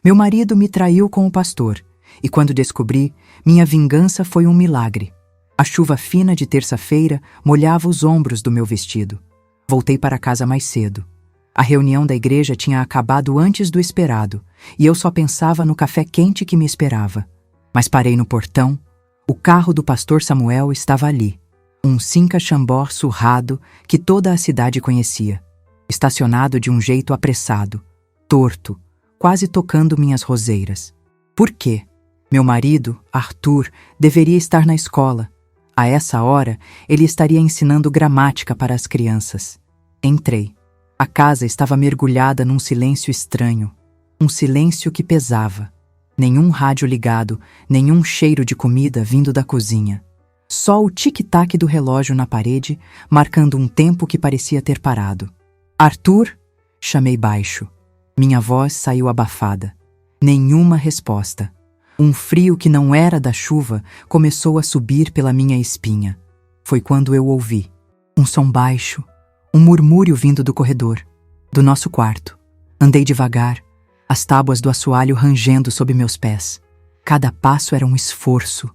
Meu marido me traiu com o pastor, e quando descobri, minha vingança foi um milagre. A chuva fina de terça-feira molhava os ombros do meu vestido. Voltei para casa mais cedo. A reunião da igreja tinha acabado antes do esperado, e eu só pensava no café quente que me esperava. Mas parei no portão. O carro do pastor Samuel estava ali. Um Cinca Chambord surrado que toda a cidade conhecia. Estacionado de um jeito apressado, torto, quase tocando minhas roseiras. Por quê? Meu marido, Arthur, deveria estar na escola. A essa hora, ele estaria ensinando gramática para as crianças. Entrei. A casa estava mergulhada num silêncio estranho. Um silêncio que pesava. Nenhum rádio ligado, nenhum cheiro de comida vindo da cozinha. Só o tic-tac do relógio na parede, marcando um tempo que parecia ter parado. Arthur? Chamei baixo. Minha voz saiu abafada. Nenhuma resposta. Um frio que não era da chuva começou a subir pela minha espinha. Foi quando eu ouvi. Um som baixo, um murmúrio vindo do corredor, do nosso quarto. Andei devagar, as tábuas do assoalho rangendo sob meus pés. Cada passo era um esforço.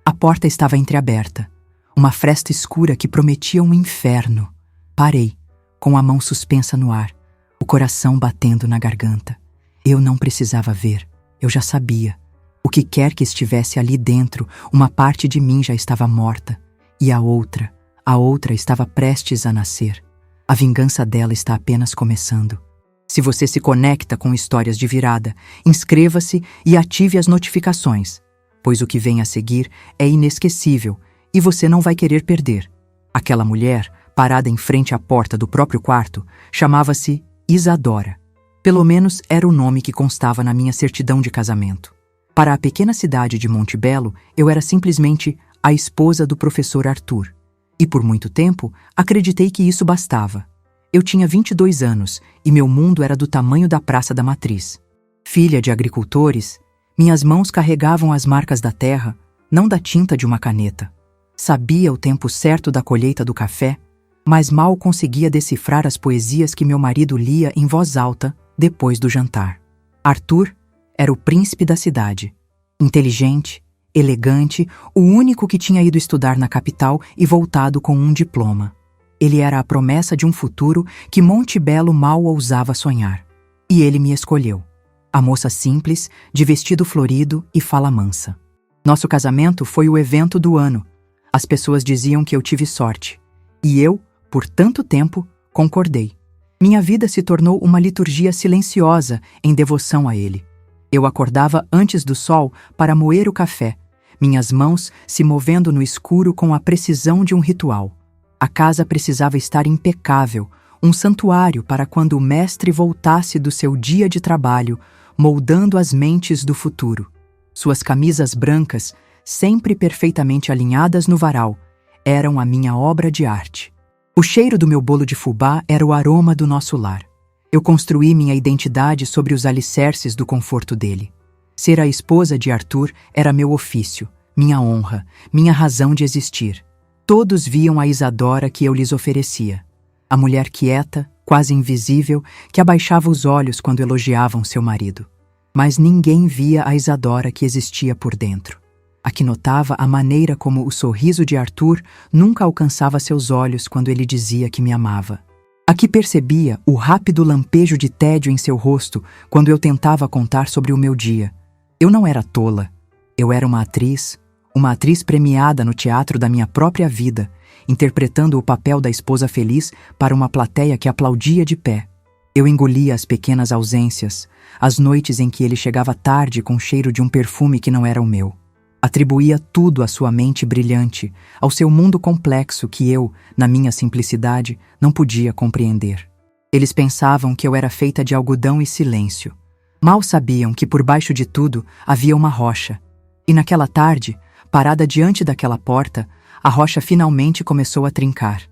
A porta estava entreaberta. Uma fresta escura que prometia um inferno. Parei, com a mão suspensa no ar, o coração batendo na garganta. Eu não precisava ver, eu já sabia. O que quer que estivesse ali dentro, uma parte de mim já estava morta. E a outra estava prestes a nascer. A vingança dela está apenas começando. Se você se conecta com Histórias de Virada, inscreva-se e ative as notificações, pois o que vem a seguir é inesquecível e você não vai querer perder. Aquela mulher, parada em frente à porta do próprio quarto, chamava-se Isadora. Pelo menos era o nome que constava na minha certidão de casamento. Para a pequena cidade de Monte Belo, eu era simplesmente a esposa do professor Arthur. E por muito tempo, acreditei que isso bastava. Eu tinha 22 anos e meu mundo era do tamanho da Praça da Matriz. Filha de agricultores, minhas mãos carregavam as marcas da terra, não da tinta de uma caneta. Sabia o tempo certo da colheita do café, mas mal conseguia decifrar as poesias que meu marido lia em voz alta depois do jantar. Arthur era o príncipe da cidade. Inteligente, elegante, o único que tinha ido estudar na capital e voltado com um diploma. Ele era a promessa de um futuro que Monte Belo mal ousava sonhar. E ele me escolheu. A moça simples, de vestido florido e fala mansa. Nosso casamento foi o evento do ano. As pessoas diziam que eu tive sorte. E eu, por tanto tempo, concordei. Minha vida se tornou uma liturgia silenciosa em devoção a ele. Eu acordava antes do sol para moer o café, minhas mãos se movendo no escuro com a precisão de um ritual. A casa precisava estar impecável, um santuário para quando o mestre voltasse do seu dia de trabalho, moldando as mentes do futuro. Suas camisas brancas, sempre perfeitamente alinhadas no varal, eram a minha obra de arte. O cheiro do meu bolo de fubá era o aroma do nosso lar. Eu construí minha identidade sobre os alicerces do conforto dele. Ser a esposa de Arthur era meu ofício, minha honra, minha razão de existir. Todos viam a Isadora que eu lhes oferecia. A mulher quieta, quase invisível, que abaixava os olhos quando elogiavam seu marido. Mas ninguém via a Isadora que existia por dentro. A que notava a maneira como o sorriso de Arthur nunca alcançava seus olhos quando ele dizia que me amava. A que percebia o rápido lampejo de tédio em seu rosto quando eu tentava contar sobre o meu dia. Eu não era tola. Eu era uma atriz premiada no teatro da minha própria vida, interpretando o papel da esposa feliz para uma plateia que aplaudia de pé. Eu engolia as pequenas ausências, as noites em que ele chegava tarde com o cheiro de um perfume que não era o meu. Atribuía tudo à sua mente brilhante, ao seu mundo complexo que eu, na minha simplicidade, não podia compreender. Eles pensavam que eu era feita de algodão e silêncio. Mal sabiam que por baixo de tudo havia uma rocha. E naquela tarde, parada diante daquela porta, a rocha finalmente começou a trincar.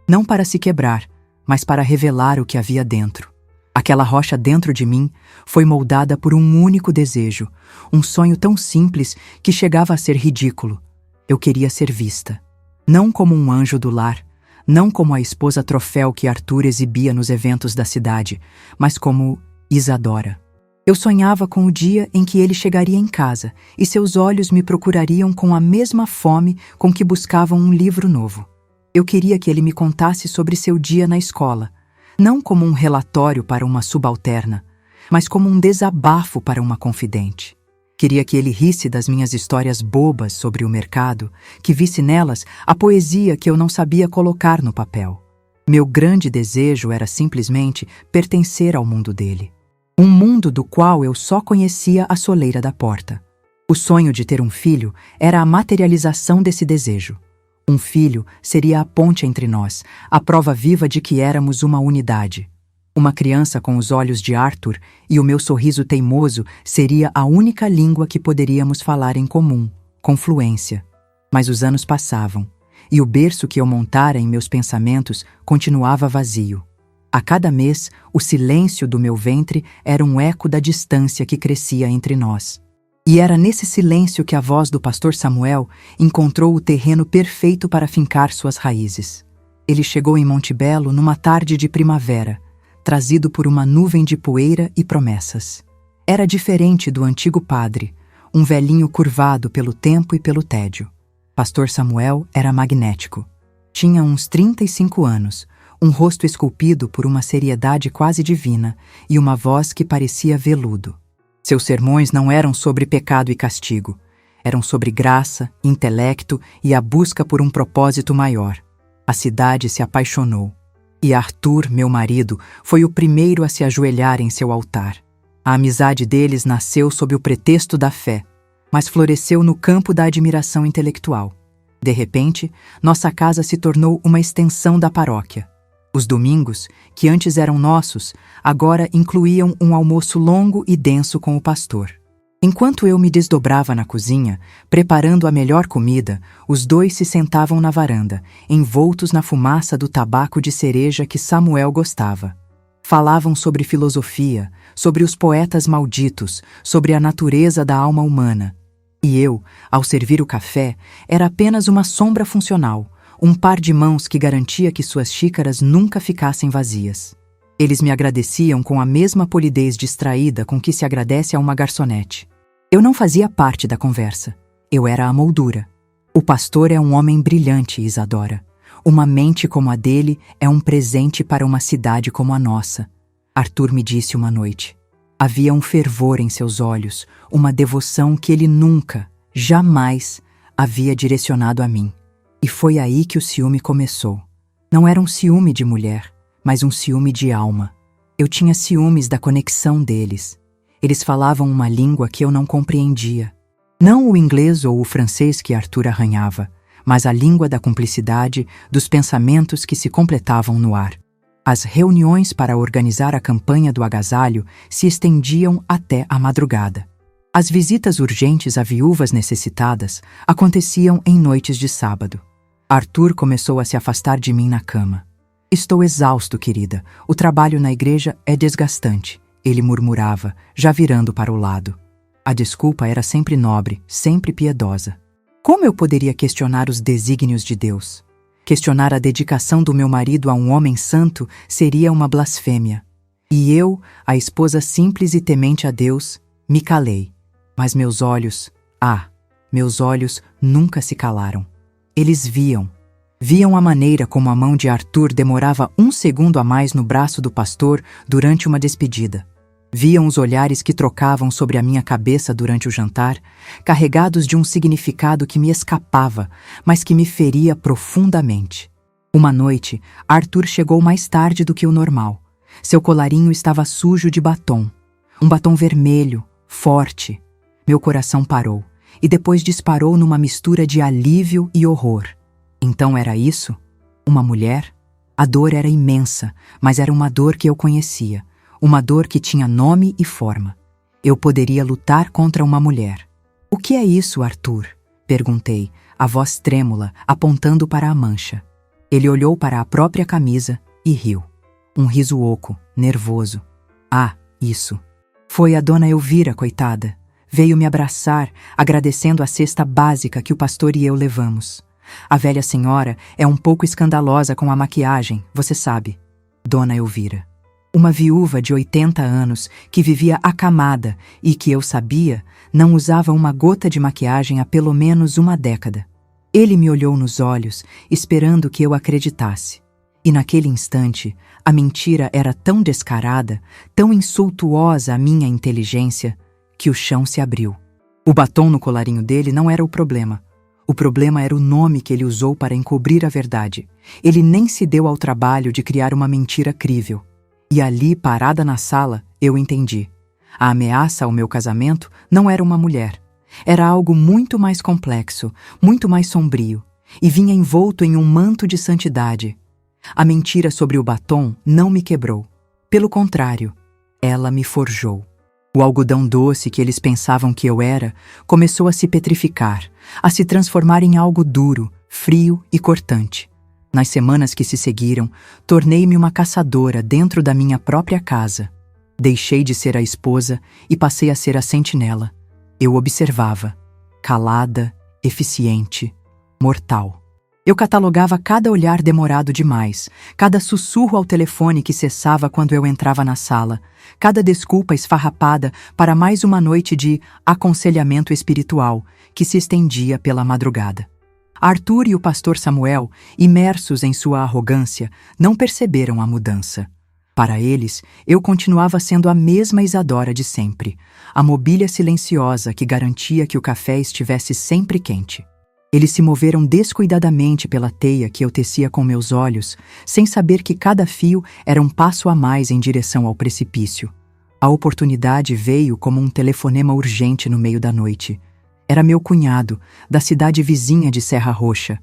Não para se quebrar, mas para revelar o que havia dentro. Aquela rocha dentro de mim foi moldada por um único desejo, um sonho tão simples que chegava a ser ridículo. Eu queria ser vista. Não como um anjo do lar, não como a esposa troféu que Arthur exibia nos eventos da cidade, mas como Isadora. Eu sonhava com o dia em que ele chegaria em casa e seus olhos me procurariam com a mesma fome com que buscavam um livro novo. Eu queria que ele me contasse sobre seu dia na escola, não como um relatório para uma subalterna, mas como um desabafo para uma confidente. Queria que ele risse das minhas histórias bobas sobre o mercado, que visse nelas a poesia que eu não sabia colocar no papel. Meu grande desejo era simplesmente pertencer ao mundo dele. Um mundo do qual eu só conhecia a soleira da porta. O sonho de ter um filho era a materialização desse desejo. Um filho seria a ponte entre nós, a prova viva de que éramos uma unidade. Uma criança com os olhos de Arthur e o meu sorriso teimoso seria a única língua que poderíamos falar em comum, com fluência. Mas os anos passavam, e o berço que eu montara em meus pensamentos continuava vazio. A cada mês, o silêncio do meu ventre era um eco da distância que crescia entre nós. E era nesse silêncio que a voz do pastor Samuel encontrou o terreno perfeito para fincar suas raízes. Ele chegou em Monte Belo numa tarde de primavera, trazido por uma nuvem de poeira e promessas. Era diferente do antigo padre, um velhinho curvado pelo tempo e pelo tédio. Pastor Samuel era magnético. Tinha uns 35 anos, um rosto esculpido por uma seriedade quase divina e uma voz que parecia veludo. Seus sermões não eram sobre pecado e castigo. Eram sobre graça, intelecto e a busca por um propósito maior. A cidade se apaixonou. E Arthur, meu marido, foi o primeiro a se ajoelhar em seu altar. A amizade deles nasceu sob o pretexto da fé, mas floresceu no campo da admiração intelectual. De repente, nossa casa se tornou uma extensão da paróquia. Os domingos, que antes eram nossos, agora incluíam um almoço longo e denso com o pastor. Enquanto eu me desdobrava na cozinha, preparando a melhor comida, os dois se sentavam na varanda, envoltos na fumaça do tabaco de cereja que Samuel gostava. Falavam sobre filosofia, sobre os poetas malditos, sobre a natureza da alma humana. E eu, ao servir o café, era apenas uma sombra funcional, um par de mãos que garantia que suas xícaras nunca ficassem vazias. Eles me agradeciam com a mesma polidez distraída com que se agradece a uma garçonete. Eu não fazia parte da conversa. Eu era a moldura. O pastor é um homem brilhante, Isadora. Uma mente como a dele é um presente para uma cidade como a nossa. Arthur me disse uma noite. Havia um fervor em seus olhos, uma devoção que ele nunca, jamais, havia direcionado a mim. E foi aí que o ciúme começou. Não era um ciúme de mulher, mas um ciúme de alma. Eu tinha ciúmes da conexão deles. Eles falavam uma língua que eu não compreendia. Não o inglês ou o francês que Arthur arranhava, mas a língua da cumplicidade, dos pensamentos que se completavam no ar. As reuniões para organizar a campanha do agasalho se estendiam até a madrugada. As visitas urgentes a viúvas necessitadas aconteciam em noites de sábado. Arthur começou a se afastar de mim na cama. Estou exausto, querida. O trabalho na igreja é desgastante, ele murmurava, já virando para o lado. A desculpa era sempre nobre, sempre piedosa. Como eu poderia questionar os desígnios de Deus? Questionar a dedicação do meu marido a um homem santo seria uma blasfêmia. E eu, a esposa simples e temente a Deus, me calei. Mas meus olhos nunca se calaram. Eles viam a maneira como a mão de Arthur demorava 1 segundo a mais no braço do pastor durante uma despedida. Viam os olhares que trocavam sobre a minha cabeça durante o jantar, carregados de um significado que me escapava, mas que me feria profundamente. Uma noite, Arthur chegou mais tarde do que o normal. Seu colarinho estava sujo de batom. Um batom vermelho, forte. Meu coração parou, e depois disparou numa mistura de alívio e horror. Então era isso? Uma mulher? A dor era imensa, mas era uma dor que eu conhecia. Uma dor que tinha nome e forma. Eu poderia lutar contra uma mulher. "O que é isso, Arthur?" perguntei, a voz trêmula, apontando para a mancha. Ele olhou para a própria camisa e riu. Um riso oco, nervoso. "Ah, isso. Foi a dona Elvira, coitada. Veio me abraçar, agradecendo a cesta básica que o pastor e eu levamos. A velha senhora é um pouco escandalosa com a maquiagem, você sabe. Dona Elvira." Uma viúva de 80 anos que vivia acamada e que eu sabia não usava uma gota de maquiagem há pelo menos uma década. Ele me olhou nos olhos, esperando que eu acreditasse. E naquele instante, a mentira era tão descarada, tão insultuosa à minha inteligência, que o chão se abriu. O batom no colarinho dele não era o problema. O problema era o nome que ele usou para encobrir a verdade. Ele nem se deu ao trabalho de criar uma mentira crível. E ali, parada na sala, eu entendi. A ameaça ao meu casamento não era uma mulher. Era algo muito mais complexo, muito mais sombrio, e vinha envolto em um manto de santidade. A mentira sobre o batom não me quebrou. Pelo contrário, ela me forjou. O algodão doce que eles pensavam que eu era começou a se petrificar, a se transformar em algo duro, frio e cortante. Nas semanas que se seguiram, tornei-me uma caçadora dentro da minha própria casa. Deixei de ser a esposa e passei a ser a sentinela. Eu observava, calada, eficiente, mortal. Eu catalogava cada olhar demorado demais, cada sussurro ao telefone que cessava quando eu entrava na sala, cada desculpa esfarrapada para mais uma noite de aconselhamento espiritual que se estendia pela madrugada. Arthur e o pastor Samuel, imersos em sua arrogância, não perceberam a mudança. Para eles, eu continuava sendo a mesma Isadora de sempre, a mobília silenciosa que garantia que o café estivesse sempre quente. Eles se moveram descuidadamente pela teia que eu tecia com meus olhos, sem saber que cada fio era um passo a mais em direção ao precipício. A oportunidade veio como um telefonema urgente no meio da noite. Era meu cunhado, da cidade vizinha de Serra Roxa.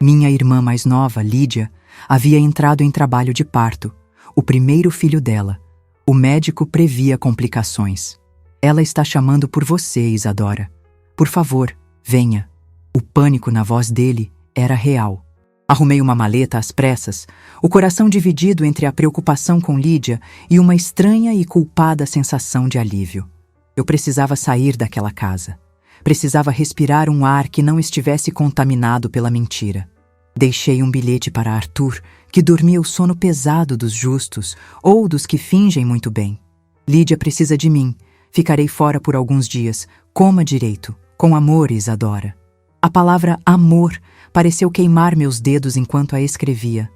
Minha irmã mais nova, Lídia, havia entrado em trabalho de parto, o primeiro filho dela. O médico previa complicações. Ela está chamando por você, Isadora. Por favor, venha. O pânico na voz dele era real. Arrumei uma maleta às pressas, o coração dividido entre a preocupação com Lídia e uma estranha e culpada sensação de alívio. Eu precisava sair daquela casa. Precisava respirar um ar que não estivesse contaminado pela mentira. Deixei um bilhete para Arthur, que dormia o sono pesado dos justos ou dos que fingem muito bem. Lídia precisa de mim. Ficarei fora por alguns dias. Coma direito. Com amor, Isadora. A palavra amor pareceu queimar meus dedos enquanto a escrevia.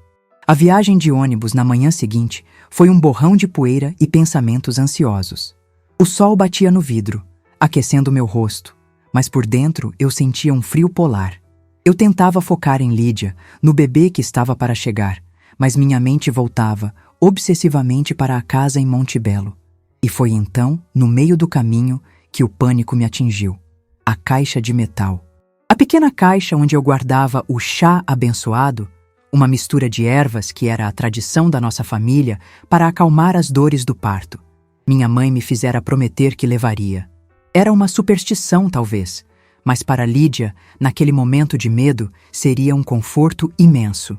A viagem de ônibus na manhã seguinte foi um borrão de poeira e pensamentos ansiosos. O sol batia no vidro, aquecendo meu rosto, mas por dentro eu sentia um frio polar. Eu tentava focar em Lídia, no bebê que estava para chegar, mas minha mente voltava obsessivamente para a casa em Monte Belo. E foi então, no meio do caminho, que o pânico me atingiu. A caixa de metal. A pequena caixa onde eu guardava o chá abençoado, uma mistura de ervas que era a tradição da nossa família para acalmar as dores do parto. Minha mãe me fizera prometer que levaria. Era uma superstição, talvez, mas para Lídia, naquele momento de medo, seria um conforto imenso.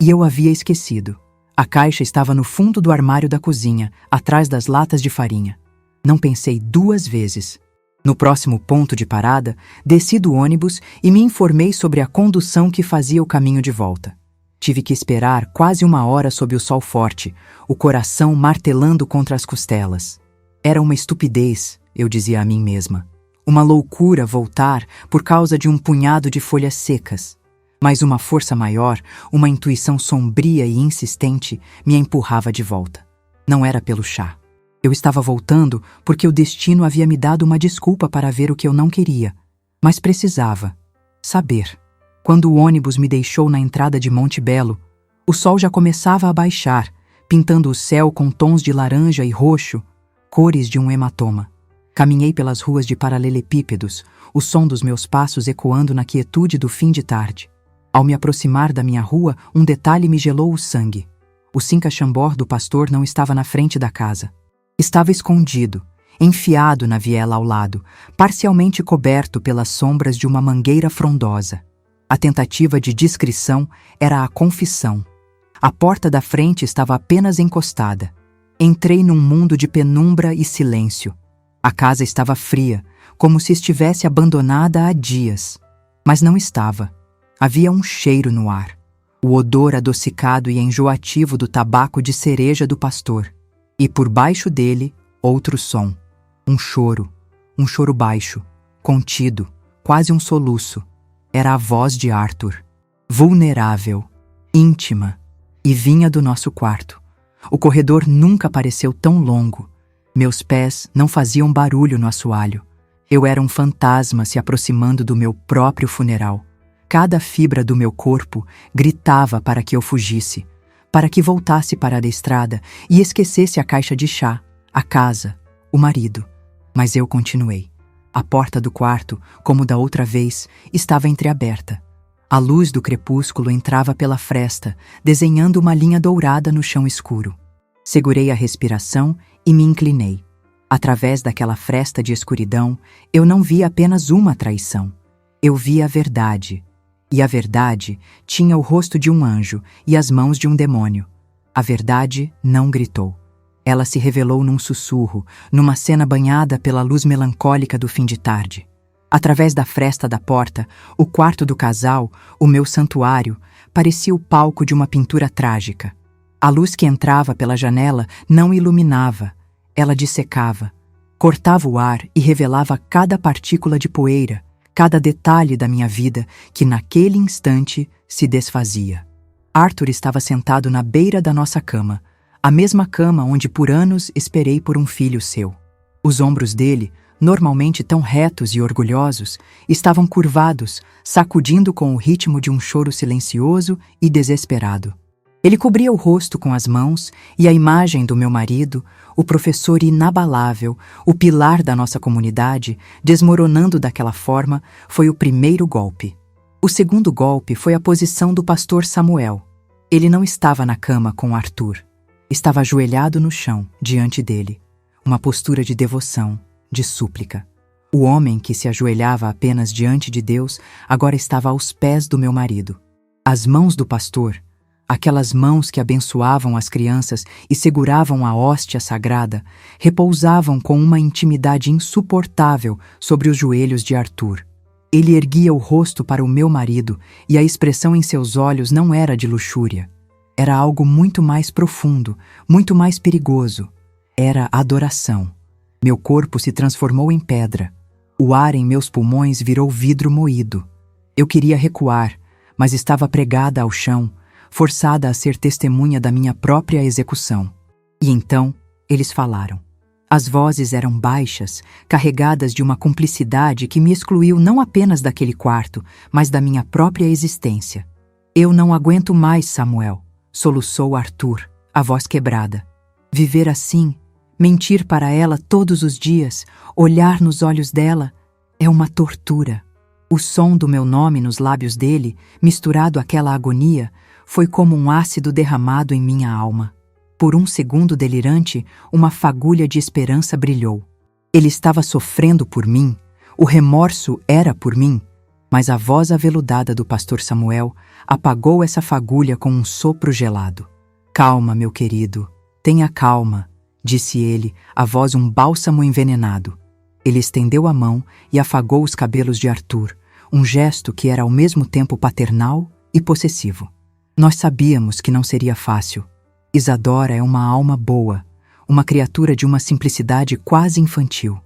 E eu havia esquecido. A caixa estava no fundo do armário da cozinha, atrás das latas de farinha. Não pensei 2 vezes. No próximo ponto de parada, desci do ônibus e me informei sobre a condução que fazia o caminho de volta. Tive que esperar quase 1 hora sob o sol forte, o coração martelando contra as costelas. Era uma estupidez, eu dizia a mim mesma. Uma loucura voltar por causa de um punhado de folhas secas. Mas uma força maior, uma intuição sombria e insistente, me empurrava de volta. Não era pelo chá. Eu estava voltando porque o destino havia me dado uma desculpa para ver o que eu não queria, mas precisava saber. Quando o ônibus me deixou na entrada de Monte Belo, o sol já começava a baixar, pintando o céu com tons de laranja e roxo, cores de um hematoma. Caminhei pelas ruas de paralelepípedos, o som dos meus passos ecoando na quietude do fim de tarde. Ao me aproximar da minha rua, um detalhe me gelou o sangue. O cinca-chambor do pastor não estava na frente da casa. Estava escondido, enfiado na viela ao lado, parcialmente coberto pelas sombras de uma mangueira frondosa. A tentativa de discrição era a confissão. A porta da frente estava apenas encostada. Entrei num mundo de penumbra e silêncio. A casa estava fria, como se estivesse abandonada há dias. Mas não estava. Havia um cheiro no ar. O odor adocicado e enjoativo do tabaco de cereja do pastor. E por baixo dele, outro som. Um choro baixo, contido, quase um soluço. Era a voz de Arthur. Vulnerável, íntima, e vinha do nosso quarto. O corredor nunca pareceu tão longo. Meus pés não faziam barulho no assoalho. Eu era um fantasma se aproximando do meu próprio funeral. Cada fibra do meu corpo gritava para que eu fugisse, para que voltasse para a estrada e esquecesse a caixa de chá, a casa, o marido. Mas eu continuei. A porta do quarto, como da outra vez, estava entreaberta. A luz do crepúsculo entrava pela fresta, desenhando uma linha dourada no chão escuro. Segurei a respiração e me inclinei. Através daquela fresta de escuridão, eu não via apenas uma traição. Eu via a verdade. E a verdade tinha o rosto de um anjo e as mãos de um demônio. A verdade não gritou. Ela se revelou num sussurro, numa cena banhada pela luz melancólica do fim de tarde. Através da fresta da porta, o quarto do casal, o meu santuário, parecia o palco de uma pintura trágica. A luz que entrava pela janela não iluminava, ela dissecava, cortava o ar e revelava cada partícula de poeira, cada detalhe da minha vida que naquele instante se desfazia. Arthur estava sentado na beira da nossa cama, a mesma cama onde por anos esperei por um filho seu. Os ombros dele, normalmente tão retos e orgulhosos, estavam curvados, sacudindo com o ritmo de um choro silencioso e desesperado. Ele cobria o rosto com as mãos e a imagem do meu marido, o professor inabalável, o pilar da nossa comunidade, desmoronando daquela forma, foi o primeiro golpe. O segundo golpe foi a posição do pastor Samuel. Ele não estava na cama com Arthur. Estava ajoelhado no chão, diante dele. Uma postura de devoção, de súplica. O homem que se ajoelhava apenas diante de Deus agora estava aos pés do meu marido. As mãos do pastor, aquelas mãos que abençoavam as crianças e seguravam a hóstia sagrada, repousavam com uma intimidade insuportável sobre os joelhos de Arthur. Ele erguia o rosto para o meu marido e a expressão em seus olhos não era de luxúria. Era algo muito mais profundo, muito mais perigoso. Era adoração. Meu corpo se transformou em pedra. O ar em meus pulmões virou vidro moído. Eu queria recuar, mas estava pregada ao chão, forçada a ser testemunha da minha própria execução. E então, eles falaram. As vozes eram baixas, carregadas de uma cumplicidade que me excluiu não apenas daquele quarto, mas da minha própria existência. Eu não aguento mais, Samuel, soluçou Arthur, a voz quebrada. Viver assim, mentir para ela todos os dias, olhar nos olhos dela, é uma tortura. O som do meu nome nos lábios dele, misturado àquela agonia, foi como um ácido derramado em minha alma. Por um segundo delirante, uma fagulha de esperança brilhou. Ele estava sofrendo por mim, o remorso era por mim, mas a voz aveludada do pastor Samuel apagou essa fagulha com um sopro gelado. Calma, meu querido, tenha calma, disse ele, a voz um bálsamo envenenado. Ele estendeu a mão e afagou os cabelos de Arthur, um gesto que era ao mesmo tempo paternal e possessivo. Nós sabíamos que não seria fácil. Isadora é uma alma boa, uma criatura de uma simplicidade quase infantil.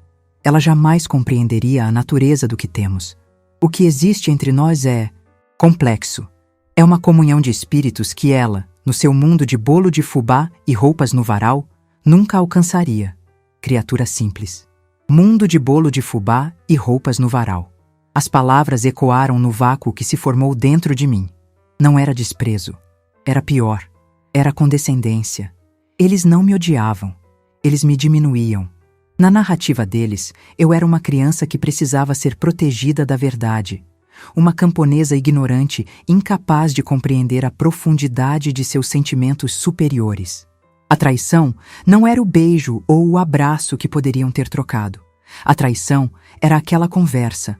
Ela jamais compreenderia a natureza do que temos. O que existe entre nós é complexo. É uma comunhão de espíritos que ela, no seu mundo de bolo de fubá e roupas no varal, nunca alcançaria. Criatura simples. Mundo de bolo de fubá e roupas no varal. As palavras ecoaram no vácuo que se formou dentro de mim. Não era desprezo. Era pior. Era condescendência. Eles não me odiavam. Eles me diminuíam. Na narrativa deles, eu era uma criança que precisava ser protegida da verdade. Uma camponesa ignorante, incapaz de compreender a profundidade de seus sentimentos superiores. A traição não era o beijo ou o abraço que poderiam ter trocado. A traição era aquela conversa.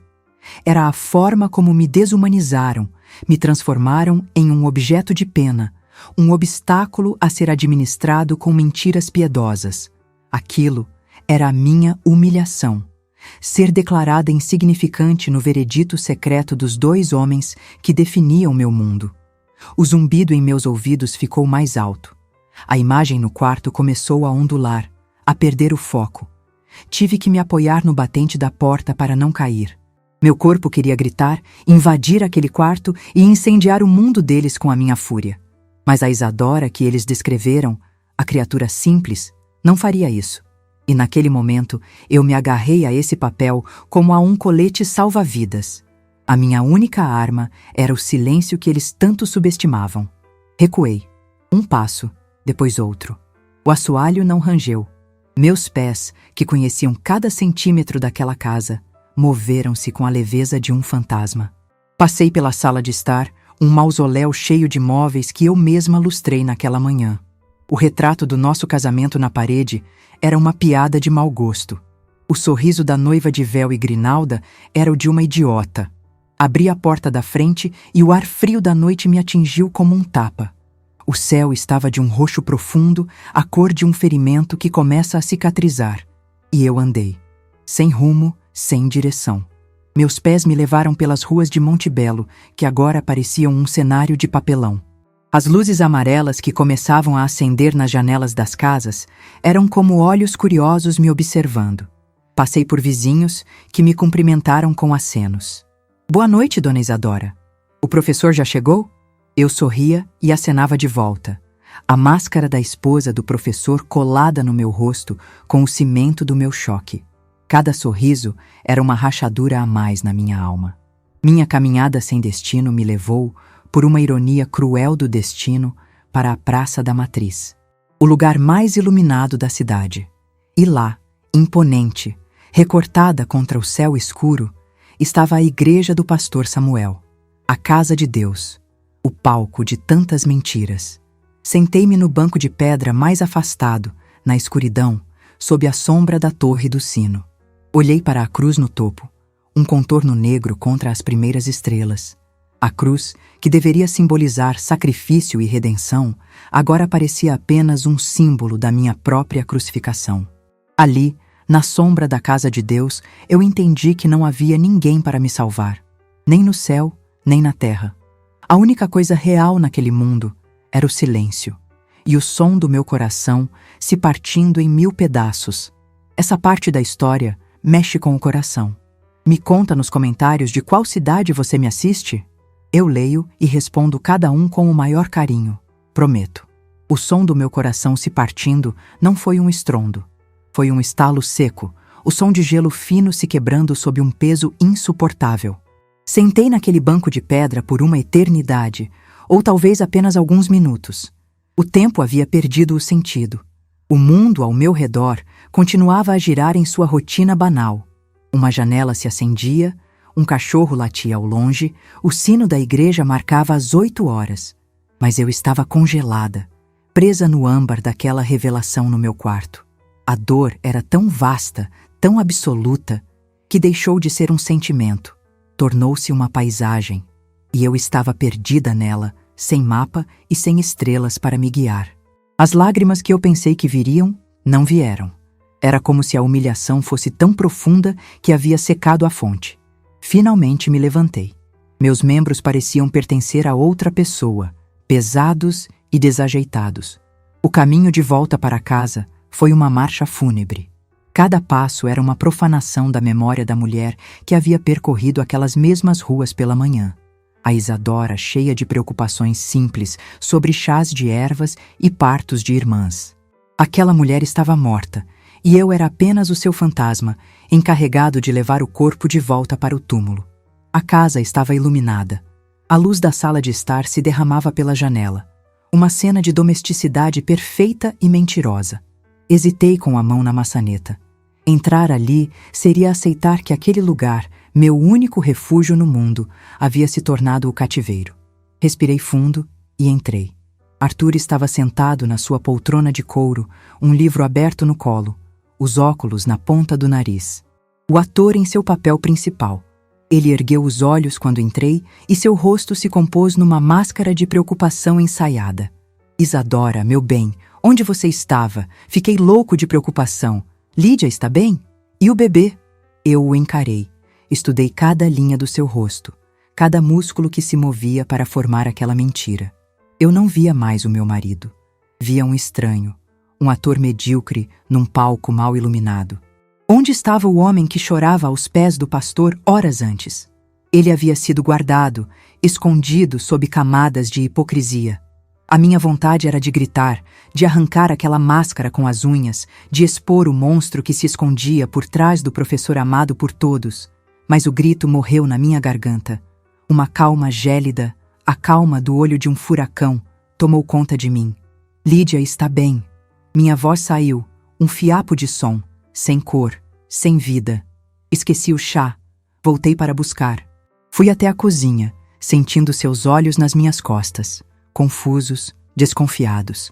Era a forma como me desumanizaram, me transformaram em um objeto de pena, um obstáculo a ser administrado com mentiras piedosas. Aquilo era a minha humilhação. Ser declarada insignificante no veredito secreto dos dois homens que definiam meu mundo. O zumbido em meus ouvidos ficou mais alto. A imagem no quarto começou a ondular, a perder o foco. Tive que me apoiar no batente da porta para não cair. Meu corpo queria gritar, invadir aquele quarto e incendiar o mundo deles com a minha fúria. Mas a Isadora que eles descreveram, a criatura simples, não faria isso. E naquele momento eu me agarrei a esse papel como a um colete salva-vidas. A minha única arma era o silêncio que eles tanto subestimavam. Recuei. Um passo, depois outro. O assoalho não rangeu. Meus pés, que conheciam cada centímetro daquela casa, moveram-se com a leveza de um fantasma. Passei pela sala de estar, um mausoléu cheio de móveis que eu mesma lustrei naquela manhã. O retrato do nosso casamento na parede era uma piada de mau gosto. O sorriso da noiva de véu e grinalda era o de uma idiota. Abri a porta da frente e o ar frio da noite me atingiu como um tapa. O céu estava de um roxo profundo, a cor de um ferimento que começa a cicatrizar. E eu andei. Sem rumo, sem direção. Meus pés me levaram pelas ruas de Monte Belo, que agora pareciam um cenário de papelão. As luzes amarelas que começavam a acender nas janelas das casas eram como olhos curiosos me observando. Passei por vizinhos que me cumprimentaram com acenos. Boa noite, dona Isadora. O professor já chegou? Eu sorria e acenava de volta. A máscara da esposa do professor colada no meu rosto com o cimento do meu choque. Cada sorriso era uma rachadura a mais na minha alma. Minha caminhada sem destino me levou, por uma ironia cruel do destino, para a Praça da Matriz, o lugar mais iluminado da cidade. E lá, imponente, recortada contra o céu escuro, estava a igreja do pastor Samuel, a casa de Deus, o palco de tantas mentiras. Sentei-me no banco de pedra mais afastado, na escuridão, sob a sombra da torre do sino. Olhei para a cruz no topo, um contorno negro contra as primeiras estrelas. A cruz, que deveria simbolizar sacrifício e redenção, agora parecia apenas um símbolo da minha própria crucificação. Ali, na sombra da casa de Deus, eu entendi que não havia ninguém para me salvar, nem no céu, nem na terra. A única coisa real naquele mundo era o silêncio, e o som do meu coração se partindo em 1000 pedaços. Essa parte da história mexe com o coração. Me conta nos comentários de qual cidade você me assiste? Eu leio e respondo cada um com o maior carinho, prometo. O som do meu coração se partindo não foi um estrondo. Foi um estalo seco, o som de gelo fino se quebrando sob um peso insuportável. Sentei naquele banco de pedra por uma eternidade, ou talvez apenas alguns minutos. O tempo havia perdido o sentido. O mundo ao meu redor continuava a girar em sua rotina banal. Uma janela se acendia, um cachorro latia ao longe, o sino da igreja marcava as 8 horas. Mas eu estava congelada, presa no âmbar daquela revelação no meu quarto. A dor era tão vasta, tão absoluta, que deixou de ser um sentimento. Tornou-se uma paisagem, e eu estava perdida nela, sem mapa e sem estrelas para me guiar. As lágrimas que eu pensei que viriam, não vieram. Era como se a humilhação fosse tão profunda que havia secado a fonte. Finalmente me levantei. Meus membros pareciam pertencer a outra pessoa, pesados e desajeitados. O caminho de volta para casa foi uma marcha fúnebre. Cada passo era uma profanação da memória da mulher que havia percorrido aquelas mesmas ruas pela manhã. A Isadora cheia de preocupações simples sobre chás de ervas e partos de irmãs. Aquela mulher estava morta, e eu era apenas o seu fantasma, encarregado de levar o corpo de volta para o túmulo. A casa estava iluminada. A luz da sala de estar se derramava pela janela. Uma cena de domesticidade perfeita e mentirosa. Hesitei com a mão na maçaneta. Entrar ali seria aceitar que aquele lugar, meu único refúgio no mundo, havia se tornado o cativeiro. Respirei fundo e entrei. Arthur estava sentado na sua poltrona de couro, um livro aberto no colo, os óculos na ponta do nariz. O ator em seu papel principal. Ele ergueu os olhos quando entrei e seu rosto se compôs numa máscara de preocupação ensaiada. Isadora, meu bem, onde você estava? Fiquei louco de preocupação. Lídia está bem? E o bebê? Eu o encarei. Estudei cada linha do seu rosto, cada músculo que se movia para formar aquela mentira. Eu não via mais o meu marido. Via um estranho, um ator medíocre num palco mal iluminado. Onde estava o homem que chorava aos pés do pastor horas antes? Ele havia sido guardado, escondido sob camadas de hipocrisia. A minha vontade era de gritar, de arrancar aquela máscara com as unhas, de expor o monstro que se escondia por trás do professor amado por todos. Mas o grito morreu na minha garganta. Uma calma gélida, a calma do olho de um furacão, tomou conta de mim. Lídia está bem. Minha voz saiu, um fiapo de som, sem cor, sem vida. Esqueci o chá. Voltei para buscar. Fui até a cozinha, sentindo seus olhos nas minhas costas, confusos, desconfiados.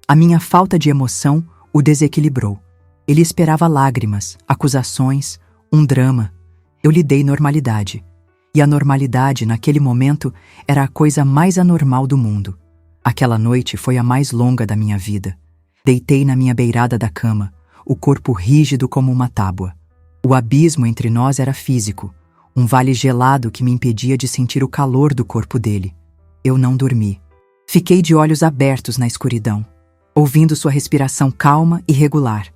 A minha falta de emoção o desequilibrou. Ele esperava lágrimas, acusações, um drama. Eu lhe dei normalidade. E a normalidade, naquele momento, era a coisa mais anormal do mundo. Aquela noite foi a mais longa da minha vida. Deitei na minha beirada da cama, o corpo rígido como uma tábua. O abismo entre nós era físico, um vale gelado que me impedia de sentir o calor do corpo dele. Eu não dormi. Fiquei de olhos abertos na escuridão, ouvindo sua respiração calma e regular,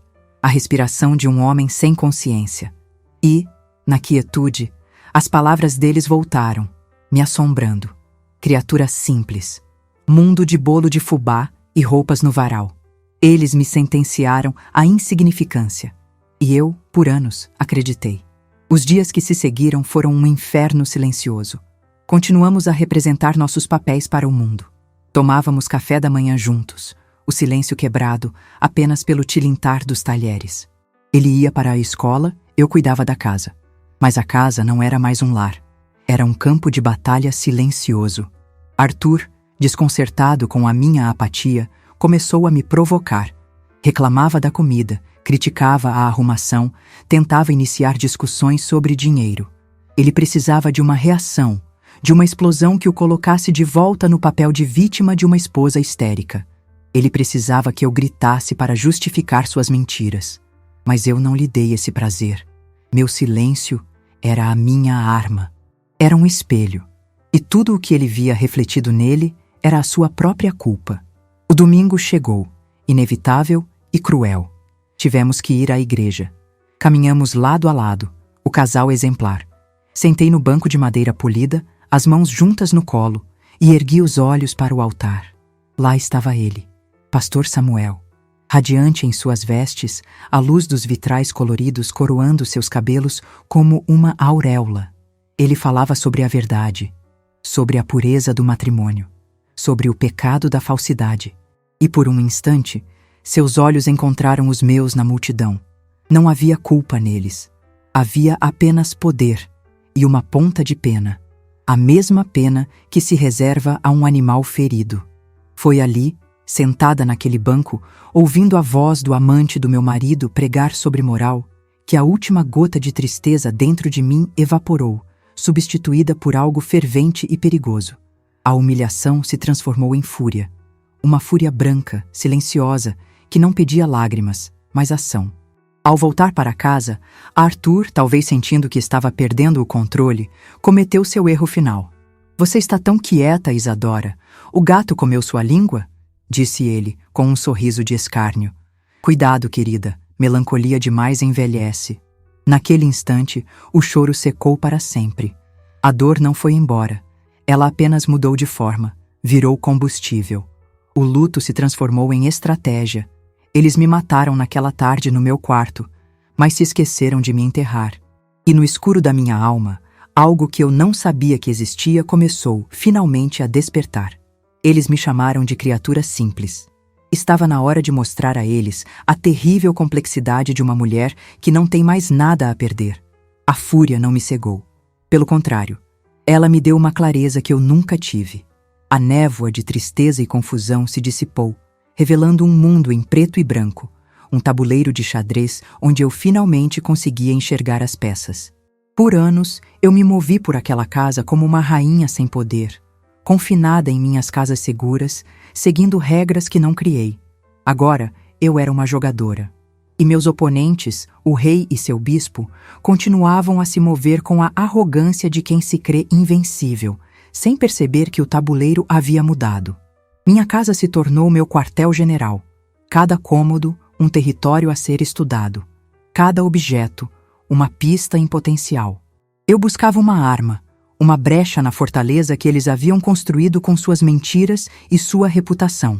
a respiração de um homem sem consciência. E, na quietude, as palavras deles voltaram, me assombrando. Criatura simples, mundo de bolo de fubá e roupas no varal. Eles me sentenciaram à insignificância. E eu, por anos, acreditei. Os dias que se seguiram foram um inferno silencioso. Continuamos a representar nossos papéis para o mundo. Tomávamos café da manhã juntos, o silêncio quebrado apenas pelo tilintar dos talheres. Ele ia para a escola, eu cuidava da casa. Mas a casa não era mais um lar. Era um campo de batalha silencioso. Arthur, desconcertado com a minha apatia, começou a me provocar. Reclamava da comida, criticava a arrumação, tentava iniciar discussões sobre dinheiro. Ele precisava de uma reação, de uma explosão que o colocasse de volta no papel de vítima de uma esposa histérica. Ele precisava que eu gritasse para justificar suas mentiras. Mas eu não lhe dei esse prazer. Meu silêncio era a minha arma. Era um espelho. E tudo o que ele via refletido nele era a sua própria culpa. O domingo chegou, inevitável e cruel. Tivemos que ir à igreja. Caminhamos lado a lado, o casal exemplar. Sentei no banco de madeira polida, as mãos juntas no colo, e ergui os olhos para o altar. Lá estava ele, Pastor Samuel. Radiante em suas vestes, a luz dos vitrais coloridos coroando seus cabelos como uma auréola. Ele falava sobre a verdade, sobre a pureza do matrimônio, sobre o pecado da falsidade. E por um instante, seus olhos encontraram os meus na multidão. Não havia culpa neles. Havia apenas poder e uma ponta de pena. A mesma pena que se reserva a um animal ferido. Foi ali, sentada naquele banco, ouvindo a voz do amante do meu marido pregar sobre moral, que a última gota de tristeza dentro de mim evaporou, substituída por algo fervente e perigoso. A humilhação se transformou em fúria. Uma fúria branca, silenciosa, que não pedia lágrimas, mas ação. Ao voltar para casa, Arthur, talvez sentindo que estava perdendo o controle, cometeu seu erro final. "Você está tão quieta, Isadora. O gato comeu sua língua?" disse ele, com um sorriso de escárnio. "Cuidado, querida, melancolia demais envelhece." Naquele instante, o choro secou para sempre. A dor não foi embora. Ela apenas mudou de forma, virou combustível. O luto se transformou em estratégia. Eles me mataram naquela tarde no meu quarto, mas se esqueceram de me enterrar. E no escuro da minha alma, algo que eu não sabia que existia começou, finalmente, a despertar. Eles me chamaram de criatura simples. Estava na hora de mostrar a eles a terrível complexidade de uma mulher que não tem mais nada a perder. A fúria não me cegou. Pelo contrário, ela me deu uma clareza que eu nunca tive. A névoa de tristeza e confusão se dissipou, revelando um mundo em preto e branco, um tabuleiro de xadrez onde eu finalmente conseguia enxergar as peças. Por anos, eu me movi por aquela casa como uma rainha sem poder, confinada em minhas casas seguras, seguindo regras que não criei. Agora, eu era uma jogadora. E meus oponentes, o rei e seu bispo, continuavam a se mover com a arrogância de quem se crê invencível, sem perceber que o tabuleiro havia mudado. Minha casa se tornou meu quartel-general. Cada cômodo, um território a ser estudado. Cada objeto, uma pista em potencial. Eu buscava uma arma, uma brecha na fortaleza que eles haviam construído com suas mentiras e sua reputação.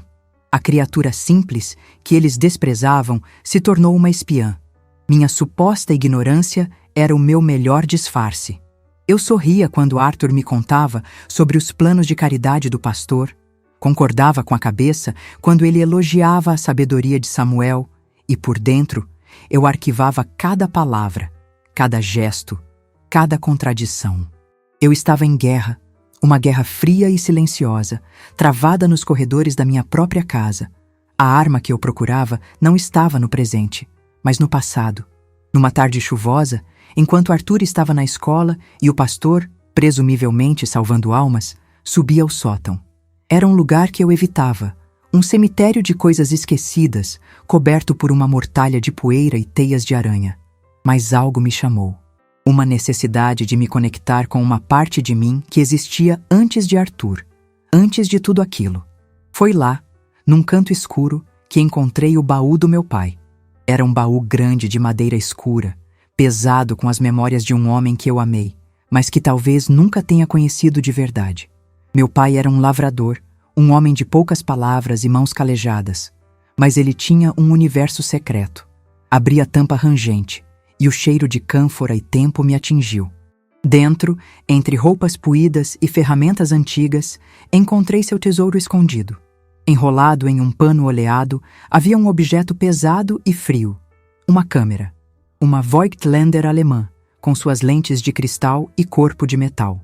A criatura simples, que eles desprezavam, se tornou uma espiã. Minha suposta ignorância era o meu melhor disfarce. Eu sorria quando Arthur me contava sobre os planos de caridade do pastor, concordava com a cabeça quando ele elogiava a sabedoria de Samuel, e por dentro eu arquivava cada palavra, cada gesto, cada contradição. Eu estava em guerra, uma guerra fria e silenciosa, travada nos corredores da minha própria casa. A arma que eu procurava não estava no presente, mas no passado. Numa tarde chuvosa, enquanto Arthur estava na escola e o pastor, presumivelmente salvando almas, subia ao sótão. Era um lugar que eu evitava, um cemitério de coisas esquecidas, coberto por uma mortalha de poeira e teias de aranha. Mas algo me chamou. Uma necessidade de me conectar com uma parte de mim que existia antes de Arthur, antes de tudo aquilo. Foi lá, num canto escuro, que encontrei o baú do meu pai. Era um baú grande de madeira escura, pesado com as memórias de um homem que eu amei, mas que talvez nunca tenha conhecido de verdade. Meu pai era um lavrador, um homem de poucas palavras e mãos calejadas, mas ele tinha um universo secreto. Abri a tampa rangente, e o cheiro de cânfora e tempo me atingiu. Dentro, entre roupas puídas e ferramentas antigas, encontrei seu tesouro escondido. Enrolado em um pano oleado, havia um objeto pesado e frio. Uma câmera. Uma Voigtlander alemã, com suas lentes de cristal e corpo de metal.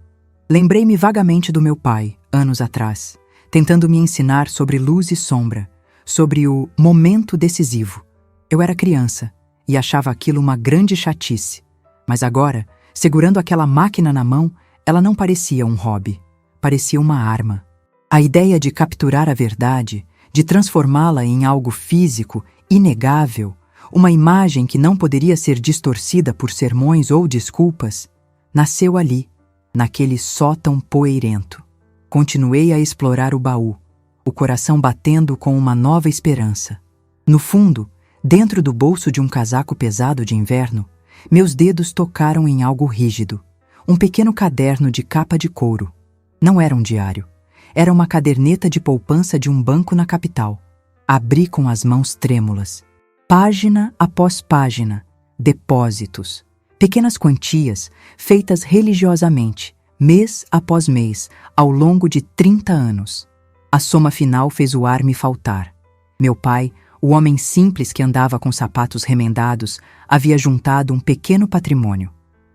Lembrei-me vagamente do meu pai, anos atrás, tentando me ensinar sobre luz e sombra, sobre o momento decisivo. Eu era criança e achava aquilo uma grande chatice, mas agora, segurando aquela máquina na mão, ela não parecia um hobby, parecia uma arma. A ideia de capturar a verdade, de transformá-la em algo físico, inegável, uma imagem que não poderia ser distorcida por sermões ou desculpas, nasceu ali, naquele sótão poeirento. Continuei a explorar o baú, o coração batendo com uma nova esperança. No fundo, dentro do bolso de um casaco pesado de inverno, meus dedos tocaram em algo rígido, um pequeno caderno de capa de couro. Não era um diário. Era uma caderneta de poupança de um banco na capital. Abri com as mãos trêmulas. Página após página, depósitos. Pequenas quantias, feitas religiosamente, mês após mês, ao longo de 30 anos. A soma final fez o ar me faltar. Meu pai, o homem simples que andava com sapatos remendados, havia juntado um pequeno patrimônio.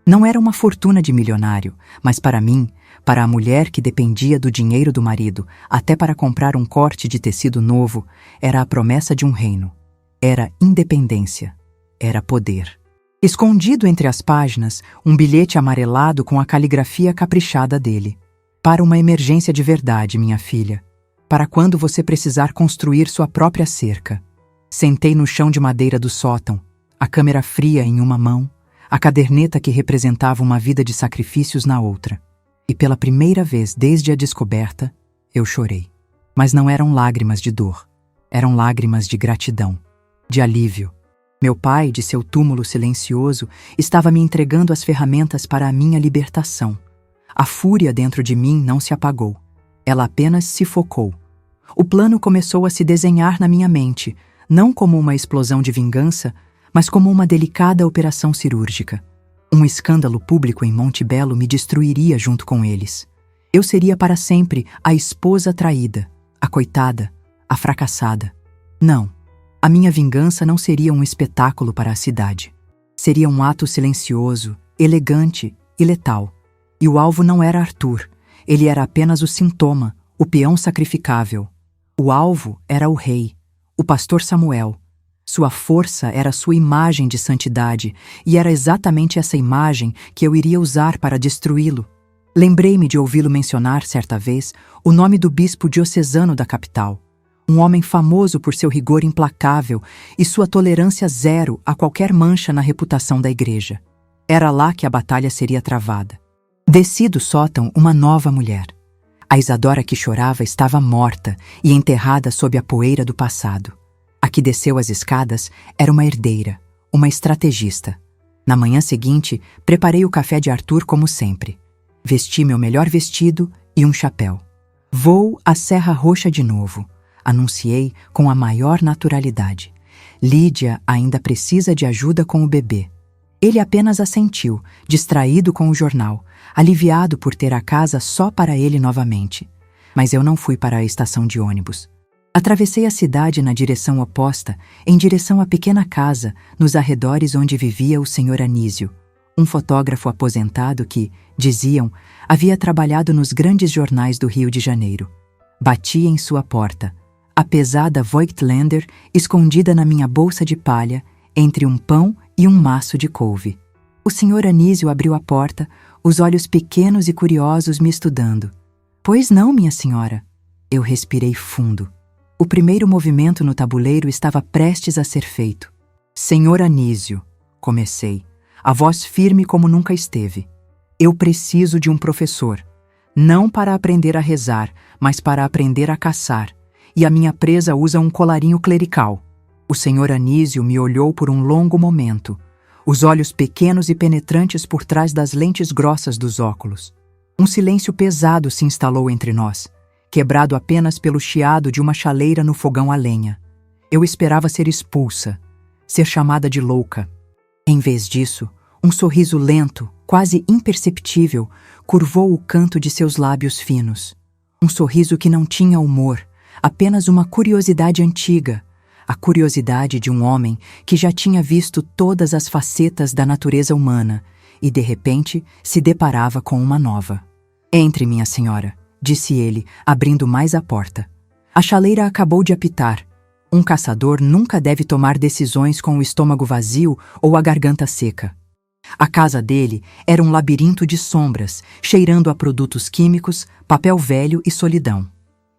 Não era uma fortuna de milionário, mas para mim, para a mulher que dependia do dinheiro do marido, até para comprar um corte de tecido novo, era a promessa de um reino. Era independência. Era poder. Escondido entre as páginas, um bilhete amarelado com a caligrafia caprichada dele. Para uma emergência de verdade, minha filha. Para quando você precisar construir sua própria cerca. Sentei no chão de madeira do sótão, a câmera fria em uma mão, a caderneta que representava uma vida de sacrifícios na outra. E pela primeira vez desde a descoberta, eu chorei. Mas não eram lágrimas de dor. Eram lágrimas de gratidão, de alívio. Meu pai, de seu túmulo silencioso, estava me entregando as ferramentas para a minha libertação. A fúria dentro de mim não se apagou. Ela apenas se focou. O plano começou a se desenhar na minha mente, não como uma explosão de vingança, mas como uma delicada operação cirúrgica. Um escândalo público em Monte Belo me destruiria junto com eles. Eu seria para sempre a esposa traída, a coitada, a fracassada. Não, a minha vingança não seria um espetáculo para a cidade. Seria um ato silencioso, elegante e letal. E o alvo não era Arthur, ele era apenas o sintoma, o peão sacrificável. O alvo era o rei, o pastor Samuel. Sua força era sua imagem de santidade, e era exatamente essa imagem que eu iria usar para destruí-lo. Lembrei-me de ouvi-lo mencionar, certa vez, o nome do bispo diocesano da capital, um homem famoso por seu rigor implacável e sua tolerância zero a qualquer mancha na reputação da igreja. Era lá que a batalha seria travada. Desci do sótão uma nova mulher. A Isadora que chorava estava morta e enterrada sob a poeira do passado. A que desceu as escadas era uma herdeira, uma estrategista. Na manhã seguinte, preparei o café de Arthur como sempre. Vesti meu melhor vestido e um chapéu. Vou à Serra Roxa de novo, anunciei com a maior naturalidade. Lídia ainda precisa de ajuda com o bebê. Ele apenas assentiu, distraído com o jornal, aliviado por ter a casa só para ele novamente. Mas eu não fui para a estação de ônibus. Atravessei a cidade na direção oposta, em direção à pequena casa, nos arredores onde vivia o Sr. Anísio, um fotógrafo aposentado que, diziam, havia trabalhado nos grandes jornais do Rio de Janeiro. Bati em sua porta, a pesada Voigtlander escondida na minha bolsa de palha, entre um pão e um maço de couve. O Sr. Anísio abriu a porta, os olhos pequenos e curiosos me estudando. "Pois não, minha senhora." Eu respirei fundo. O primeiro movimento no tabuleiro estava prestes a ser feito. "Senhor Anísio", comecei, a voz firme como nunca esteve. "Eu preciso de um professor, não para aprender a rezar, mas para aprender a caçar, e a minha presa usa um colarinho clerical." O Sr. Anísio me olhou por um longo momento, os olhos pequenos e penetrantes por trás das lentes grossas dos óculos. Um silêncio pesado se instalou entre nós, quebrado apenas pelo chiado de uma chaleira no fogão a lenha. Eu esperava ser expulsa, ser chamada de louca. Em vez disso, um sorriso lento, quase imperceptível, curvou o canto de seus lábios finos. Um sorriso que não tinha humor, apenas uma curiosidade antiga, a curiosidade de um homem que já tinha visto todas as facetas da natureza humana e, de repente, se deparava com uma nova. "Entre, minha senhora", disse ele, abrindo mais a porta. A chaleira acabou de apitar. Um caçador nunca deve tomar decisões com o estômago vazio ou a garganta seca. A casa dele era um labirinto de sombras, cheirando a produtos químicos, papel velho e solidão.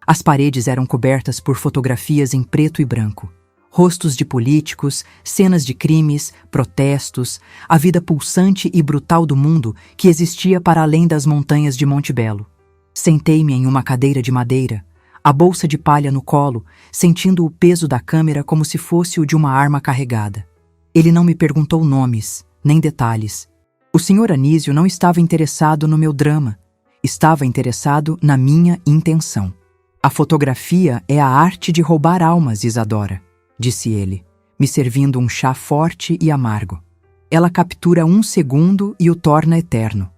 As paredes eram cobertas por fotografias em preto e branco. Rostos de políticos, cenas de crimes, protestos, a vida pulsante e brutal do mundo que existia para além das montanhas de Monte Belo. Sentei-me em uma cadeira de madeira, a bolsa de palha no colo, sentindo o peso da câmera como se fosse o de uma arma carregada. Ele não me perguntou nomes, nem detalhes. O Sr. Anísio não estava interessado no meu drama, estava interessado na minha intenção. "A fotografia é a arte de roubar almas, Isadora", disse ele, me servindo um chá forte e amargo. "Ela captura um segundo e o torna eterno.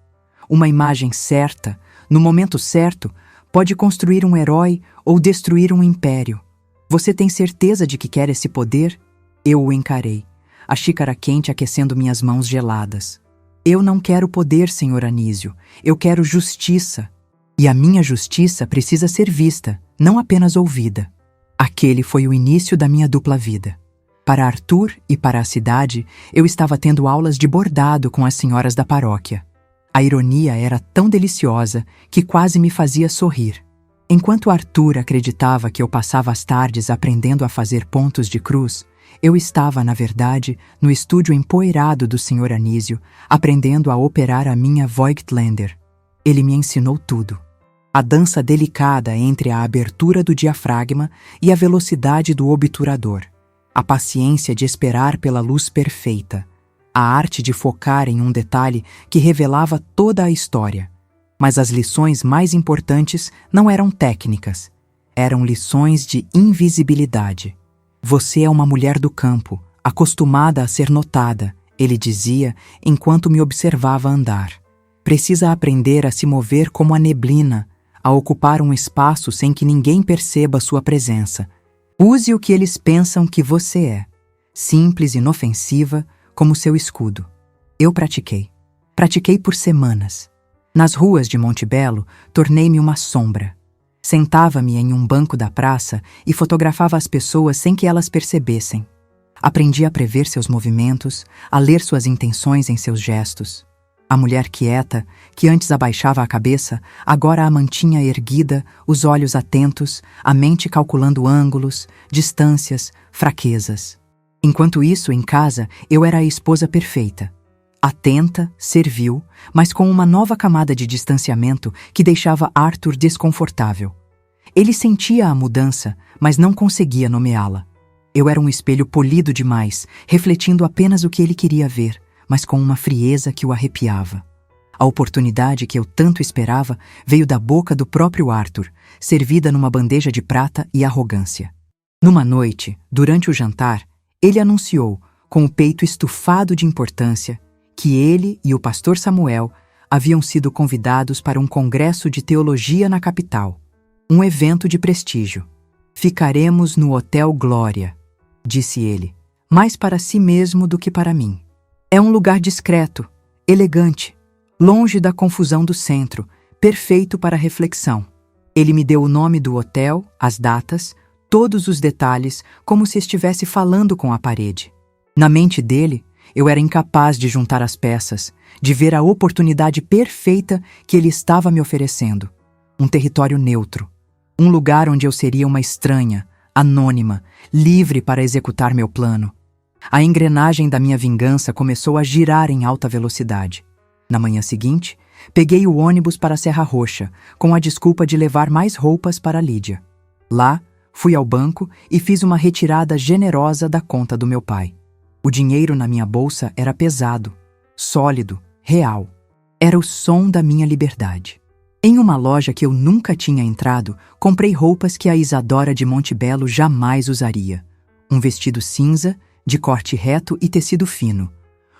Uma imagem certa, no momento certo, pode construir um herói ou destruir um império. Você tem certeza de que quer esse poder?" Eu o encarei, a xícara quente aquecendo minhas mãos geladas. "Eu não quero poder, Sr. Anísio. Eu quero justiça. E a minha justiça precisa ser vista, não apenas ouvida." Aquele foi o início da minha dupla vida. Para Arthur e para a cidade, eu estava tendo aulas de bordado com as senhoras da paróquia. A ironia era tão deliciosa que quase me fazia sorrir. Enquanto Arthur acreditava que eu passava as tardes aprendendo a fazer pontos de cruz, eu estava, na verdade, no estúdio empoeirado do Sr. Anísio, aprendendo a operar a minha Voigtlander. Ele me ensinou tudo. A dança delicada entre a abertura do diafragma e a velocidade do obturador. A paciência de esperar pela luz perfeita. A arte de focar em um detalhe que revelava toda a história. Mas as lições mais importantes não eram técnicas. Eram lições de invisibilidade. "Você é uma mulher do campo, acostumada a ser notada", ele dizia enquanto me observava andar. "Precisa aprender a se mover como a neblina, a ocupar um espaço sem que ninguém perceba sua presença. Use o que eles pensam que você é, simples e inofensiva como seu escudo." Eu pratiquei. Pratiquei por semanas. Nas ruas de Monte Belo, tornei-me uma sombra. Sentava-me em um banco da praça e fotografava as pessoas sem que elas percebessem. Aprendi a prever seus movimentos, a ler suas intenções em seus gestos. A mulher quieta, que antes abaixava a cabeça, agora a mantinha erguida, os olhos atentos, a mente calculando ângulos, distâncias, fraquezas. Enquanto isso, em casa, eu era a esposa perfeita. Atenta, servil, mas com uma nova camada de distanciamento que deixava Arthur desconfortável. Ele sentia a mudança, mas não conseguia nomeá-la. Eu era um espelho polido demais, refletindo apenas o que ele queria ver, mas com uma frieza que o arrepiava. A oportunidade que eu tanto esperava veio da boca do próprio Arthur, servida numa bandeja de prata e arrogância. Numa noite, durante o jantar, ele anunciou, com o peito estufado de importância, que ele e o pastor Samuel haviam sido convidados para um congresso de teologia na capital. Um evento de prestígio. Ficaremos no Hotel Glória, disse ele, mais para si mesmo do que para mim. É um lugar discreto, elegante, longe da confusão do centro, perfeito para reflexão. Ele me deu o nome do hotel, as datas, todos os detalhes, como se estivesse falando com a parede. Na mente dele, eu era incapaz de juntar as peças, de ver a oportunidade perfeita que ele estava me oferecendo. Um território neutro. Um lugar onde eu seria uma estranha, anônima, livre para executar meu plano. A engrenagem da minha vingança começou a girar em alta velocidade. Na manhã seguinte, peguei o ônibus para Serra Roxa, com a desculpa de levar mais roupas para Lídia. Lá, fui ao banco e fiz uma retirada generosa da conta do meu pai. O dinheiro na minha bolsa era pesado, sólido, real. Era o som da minha liberdade. Em uma loja que eu nunca tinha entrado, comprei roupas que a Isadora de Montebello jamais usaria. Um vestido cinza, de corte reto e tecido fino.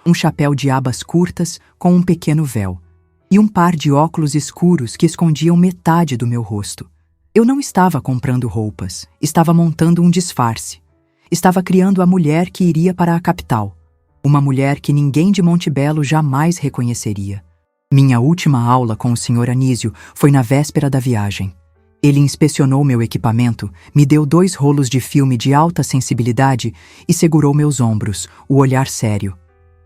Um chapéu de abas curtas com um pequeno véu. E um par de óculos escuros que escondiam metade do meu rosto. Eu não estava comprando roupas, estava montando um disfarce. Estava criando a mulher que iria para a capital. Uma mulher que ninguém de Montebello jamais reconheceria. Minha última aula com o Sr. Anísio foi na véspera da viagem. Ele inspecionou meu equipamento, me deu 2 rolos de filme de alta sensibilidade e segurou meus ombros, o olhar sério.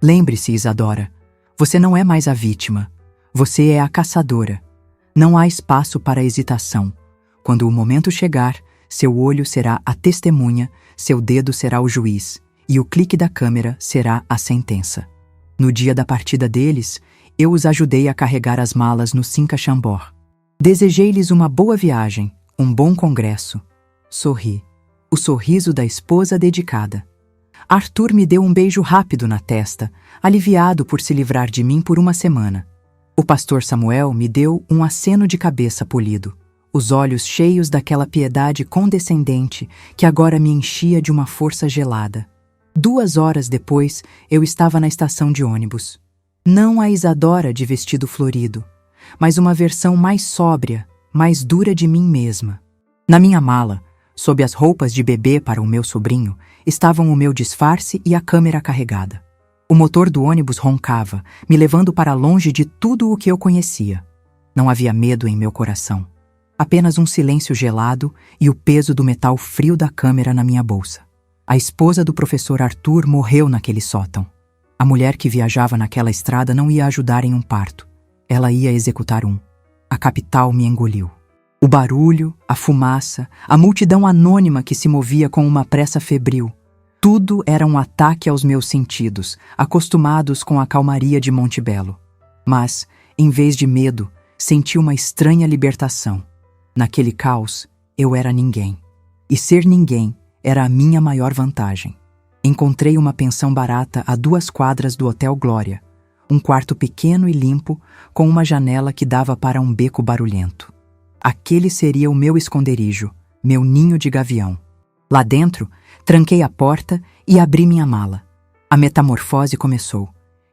Lembre-se, Isadora, você não é mais a vítima. Você é a caçadora. Não há espaço para hesitação. Quando o momento chegar, seu olho será a testemunha, seu dedo será o juiz, e o clique da câmera será a sentença. No dia da partida deles, eu os ajudei a carregar as malas no Cinca Chambord. Desejei-lhes uma boa viagem, um bom congresso. Sorri. O sorriso da esposa dedicada. Arthur me deu um beijo rápido na testa, aliviado por se livrar de mim por uma semana. O pastor Samuel me deu um aceno de cabeça polido, os olhos cheios daquela piedade condescendente que agora me enchia de uma força gelada. 2 horas depois, eu estava na estação de ônibus. Não a Isadora de vestido florido, mas uma versão mais sóbria, mais dura de mim mesma. Na minha mala, sob as roupas de bebê para o meu sobrinho, estavam o meu disfarce e a câmera carregada. O motor do ônibus roncava, me levando para longe de tudo o que eu conhecia. Não havia medo em meu coração. Apenas um silêncio gelado e o peso do metal frio da câmera na minha bolsa. A esposa do professor Arthur morreu naquele sótão. A mulher que viajava naquela estrada não ia ajudar em um parto. Ela ia executar um. A capital me engoliu. O barulho, a fumaça, a multidão anônima que se movia com uma pressa febril. Tudo era um ataque aos meus sentidos, acostumados com a calmaria de Montebello. Mas, em vez de medo, senti uma estranha libertação. Naquele caos, eu era ninguém. E ser ninguém era a minha maior vantagem. Encontrei uma pensão barata a 2 quadras do Hotel Glória. Um quarto pequeno e limpo, com uma janela que dava para um beco barulhento. Aquele seria o meu esconderijo, meu ninho de gavião. Lá dentro, tranquei a porta e abri minha mala. A metamorfose começou.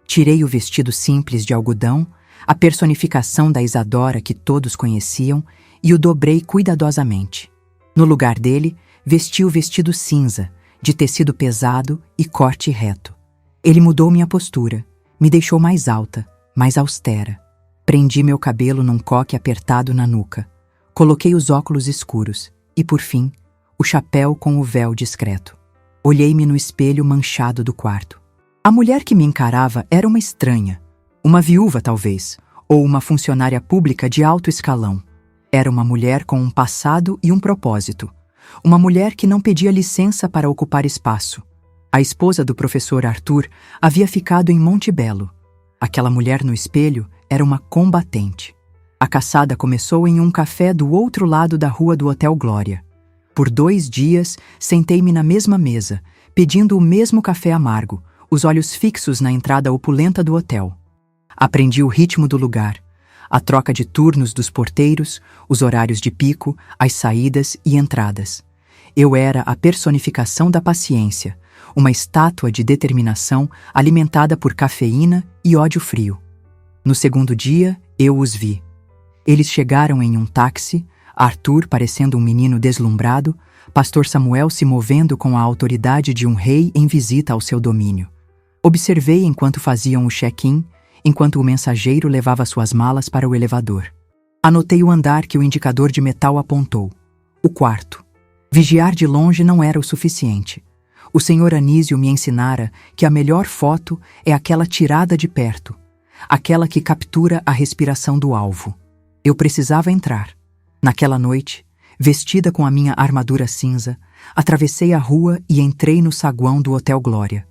Tirei o vestido simples de algodão, a personificação da Isadora que todos conheciam, e o dobrei cuidadosamente. No lugar dele, vesti o vestido cinza, de tecido pesado e corte reto. Ele mudou minha postura, me deixou mais alta, mais austera. Prendi meu cabelo num coque apertado na nuca. Coloquei os óculos escuros e, por fim, o chapéu com o véu discreto. Olhei-me no espelho manchado do quarto. A mulher que me encarava era uma estranha, uma viúva talvez, ou uma funcionária pública de alto escalão. Era uma mulher com um passado e um propósito. Uma mulher que não pedia licença para ocupar espaço. A esposa do professor Arthur havia ficado em Montebello. Aquela mulher no espelho era uma combatente. A caçada começou em um café do outro lado da rua do Hotel Glória. Por 2 dias, sentei-me na mesma mesa, pedindo o mesmo café amargo, os olhos fixos na entrada opulenta do hotel. Aprendi o ritmo do lugar, a troca de turnos dos porteiros, os horários de pico, as saídas e entradas. Eu era a personificação da paciência, uma estátua de determinação alimentada por cafeína e ódio frio. No segundo dia, eu os vi. Eles chegaram em um táxi, Arthur parecendo um menino deslumbrado, Pastor Samuel se movendo com a autoridade de um rei em visita ao seu domínio. Observei enquanto faziam o check-in, enquanto o mensageiro levava suas malas para o elevador. Anotei o andar que o indicador de metal apontou. O quarto. Vigiar de longe não era o suficiente. O Sr. Anísio me ensinara que a melhor foto é aquela tirada de perto, aquela que captura a respiração do alvo. Eu precisava entrar. Naquela noite, vestida com a minha armadura cinza, atravessei a rua e entrei no saguão do Hotel Glória.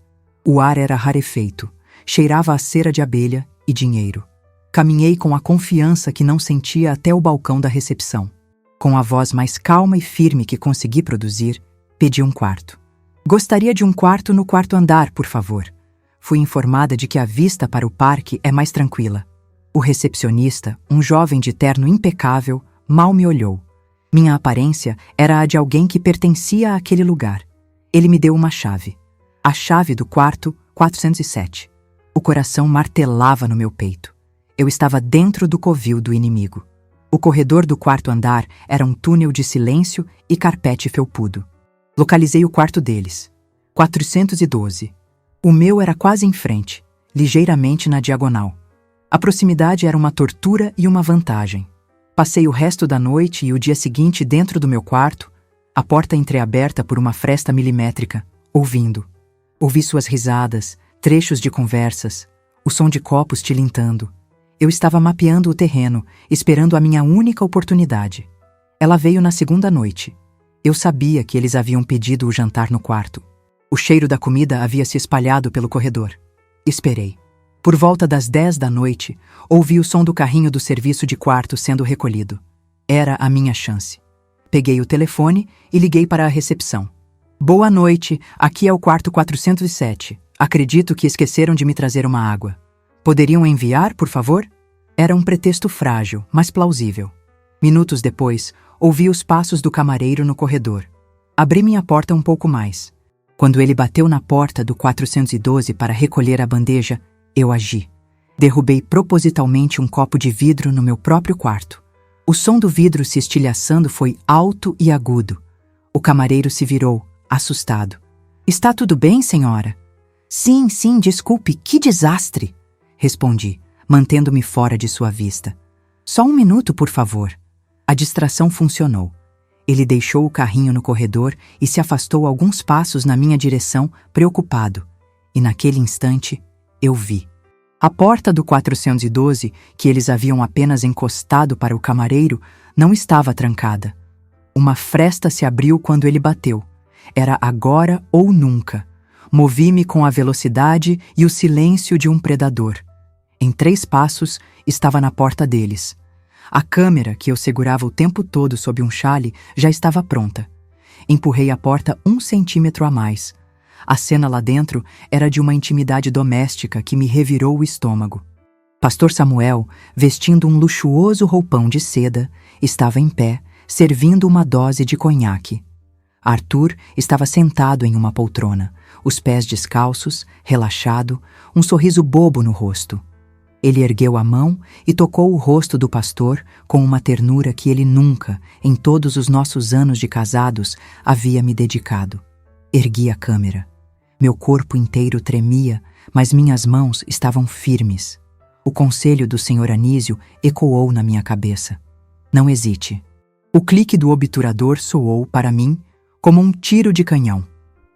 O ar era rarefeito, cheirava a cera de abelha e dinheiro. Caminhei com a confiança que não sentia até o balcão da recepção. Com a voz mais calma e firme que consegui produzir, pedi um quarto. Gostaria de um quarto no quarto andar, por favor. Fui informada de que a vista para o parque é mais tranquila. O recepcionista, um jovem de terno impecável, mal me olhou. Minha aparência era a de alguém que pertencia àquele lugar. Ele me deu uma chave. A chave do quarto 407. O coração martelava no meu peito. Eu estava dentro do covil do inimigo. O corredor do quarto andar era um túnel de silêncio e carpete felpudo. Localizei o quarto deles. 412. O meu era quase em frente, ligeiramente na diagonal. A proximidade era uma tortura e uma vantagem. Passei o resto da noite e o dia seguinte dentro do meu quarto, a porta entreaberta por uma fresta milimétrica, ouvindo. Ouvi suas risadas, trechos de conversas, o som de copos tilintando. Eu estava mapeando o terreno, esperando a minha única oportunidade. Ela veio na segunda noite. Eu sabia que eles haviam pedido o jantar no quarto. O cheiro da comida havia se espalhado pelo corredor. Esperei. Por volta das 10 da noite, ouvi o som do carrinho do serviço de quarto sendo recolhido. Era a minha chance. Peguei o telefone e liguei para a recepção. Boa noite, aqui é o quarto 407. Acredito que esqueceram de me trazer uma água. Poderiam enviar, por favor? Era um pretexto frágil, mas plausível. Minutos depois, ouvi os passos do camareiro no corredor. Abri minha porta um pouco mais. Quando ele bateu na porta do 412 para recolher a bandeja, eu agi. Derrubei propositalmente um copo de vidro no meu próprio quarto. O som do vidro se estilhaçando foi alto e agudo. O camareiro se virou, assustado. Está tudo bem, senhora? Sim, desculpe, que desastre! Respondi, mantendo-me fora de sua vista. Só um minuto, por favor. A distração funcionou. Ele deixou o carrinho no corredor e se afastou alguns passos na minha direção, preocupado. E naquele instante, eu vi. A porta do 412, que eles haviam apenas encostado para o camareiro, não estava trancada. Uma fresta se abriu quando ele bateu. Era agora ou nunca. Movi-me com a velocidade e o silêncio de um predador. Em 3 passos, estava na porta deles. A câmera, que eu segurava o tempo todo sob um chale, já estava pronta. Empurrei a porta 1 centímetro a mais. A cena lá dentro era de uma intimidade doméstica que me revirou o estômago. Pastor Samuel, vestindo um luxuoso roupão de seda, estava em pé, servindo uma dose de conhaque. Arthur estava sentado em uma poltrona, os pés descalços, relaxado, um sorriso bobo no rosto. Ele ergueu a mão e tocou o rosto do pastor com uma ternura que ele nunca, em todos os nossos anos de casados, havia me dedicado. Ergui a câmera. Meu corpo inteiro tremia, mas minhas mãos estavam firmes. O conselho do Sr. Anísio ecoou na minha cabeça. Não hesite. O clique do obturador soou, para mim, como um tiro de canhão.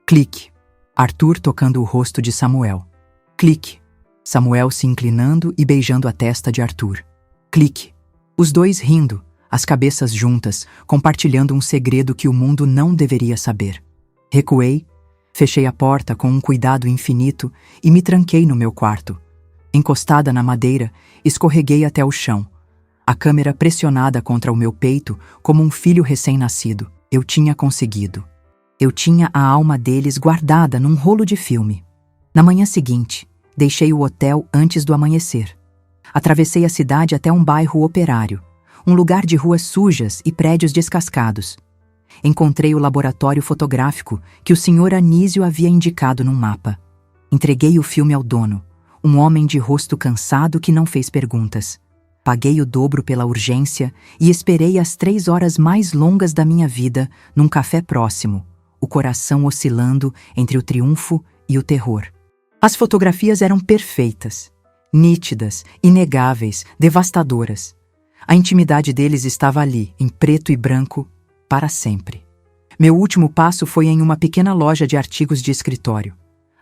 Clique. Arthur tocando o rosto de Samuel. Clique. Samuel se inclinando e beijando a testa de Arthur. Clique. Os dois rindo, as cabeças juntas, compartilhando um segredo que o mundo não deveria saber. Recuei, fechei a porta com um cuidado infinito e me tranquei no meu quarto. Encostada na madeira, escorreguei até o chão. A câmera pressionada contra o meu peito como um filho recém-nascido. Eu tinha conseguido. Eu tinha a alma deles guardada num rolo de filme. Na manhã seguinte, deixei o hotel antes do amanhecer. Atravessei a cidade até um bairro operário, um lugar de ruas sujas e prédios descascados. Encontrei o laboratório fotográfico que o Sr. Anísio havia indicado num mapa. Entreguei o filme ao dono, um homem de rosto cansado que não fez perguntas. Paguei o dobro pela urgência e esperei as 3 horas mais longas da minha vida num café próximo, o coração oscilando entre o triunfo e o terror. As fotografias eram perfeitas, nítidas, inegáveis, devastadoras. A intimidade deles estava ali, em preto e branco, para sempre. Meu último passo foi em uma pequena loja de artigos de escritório.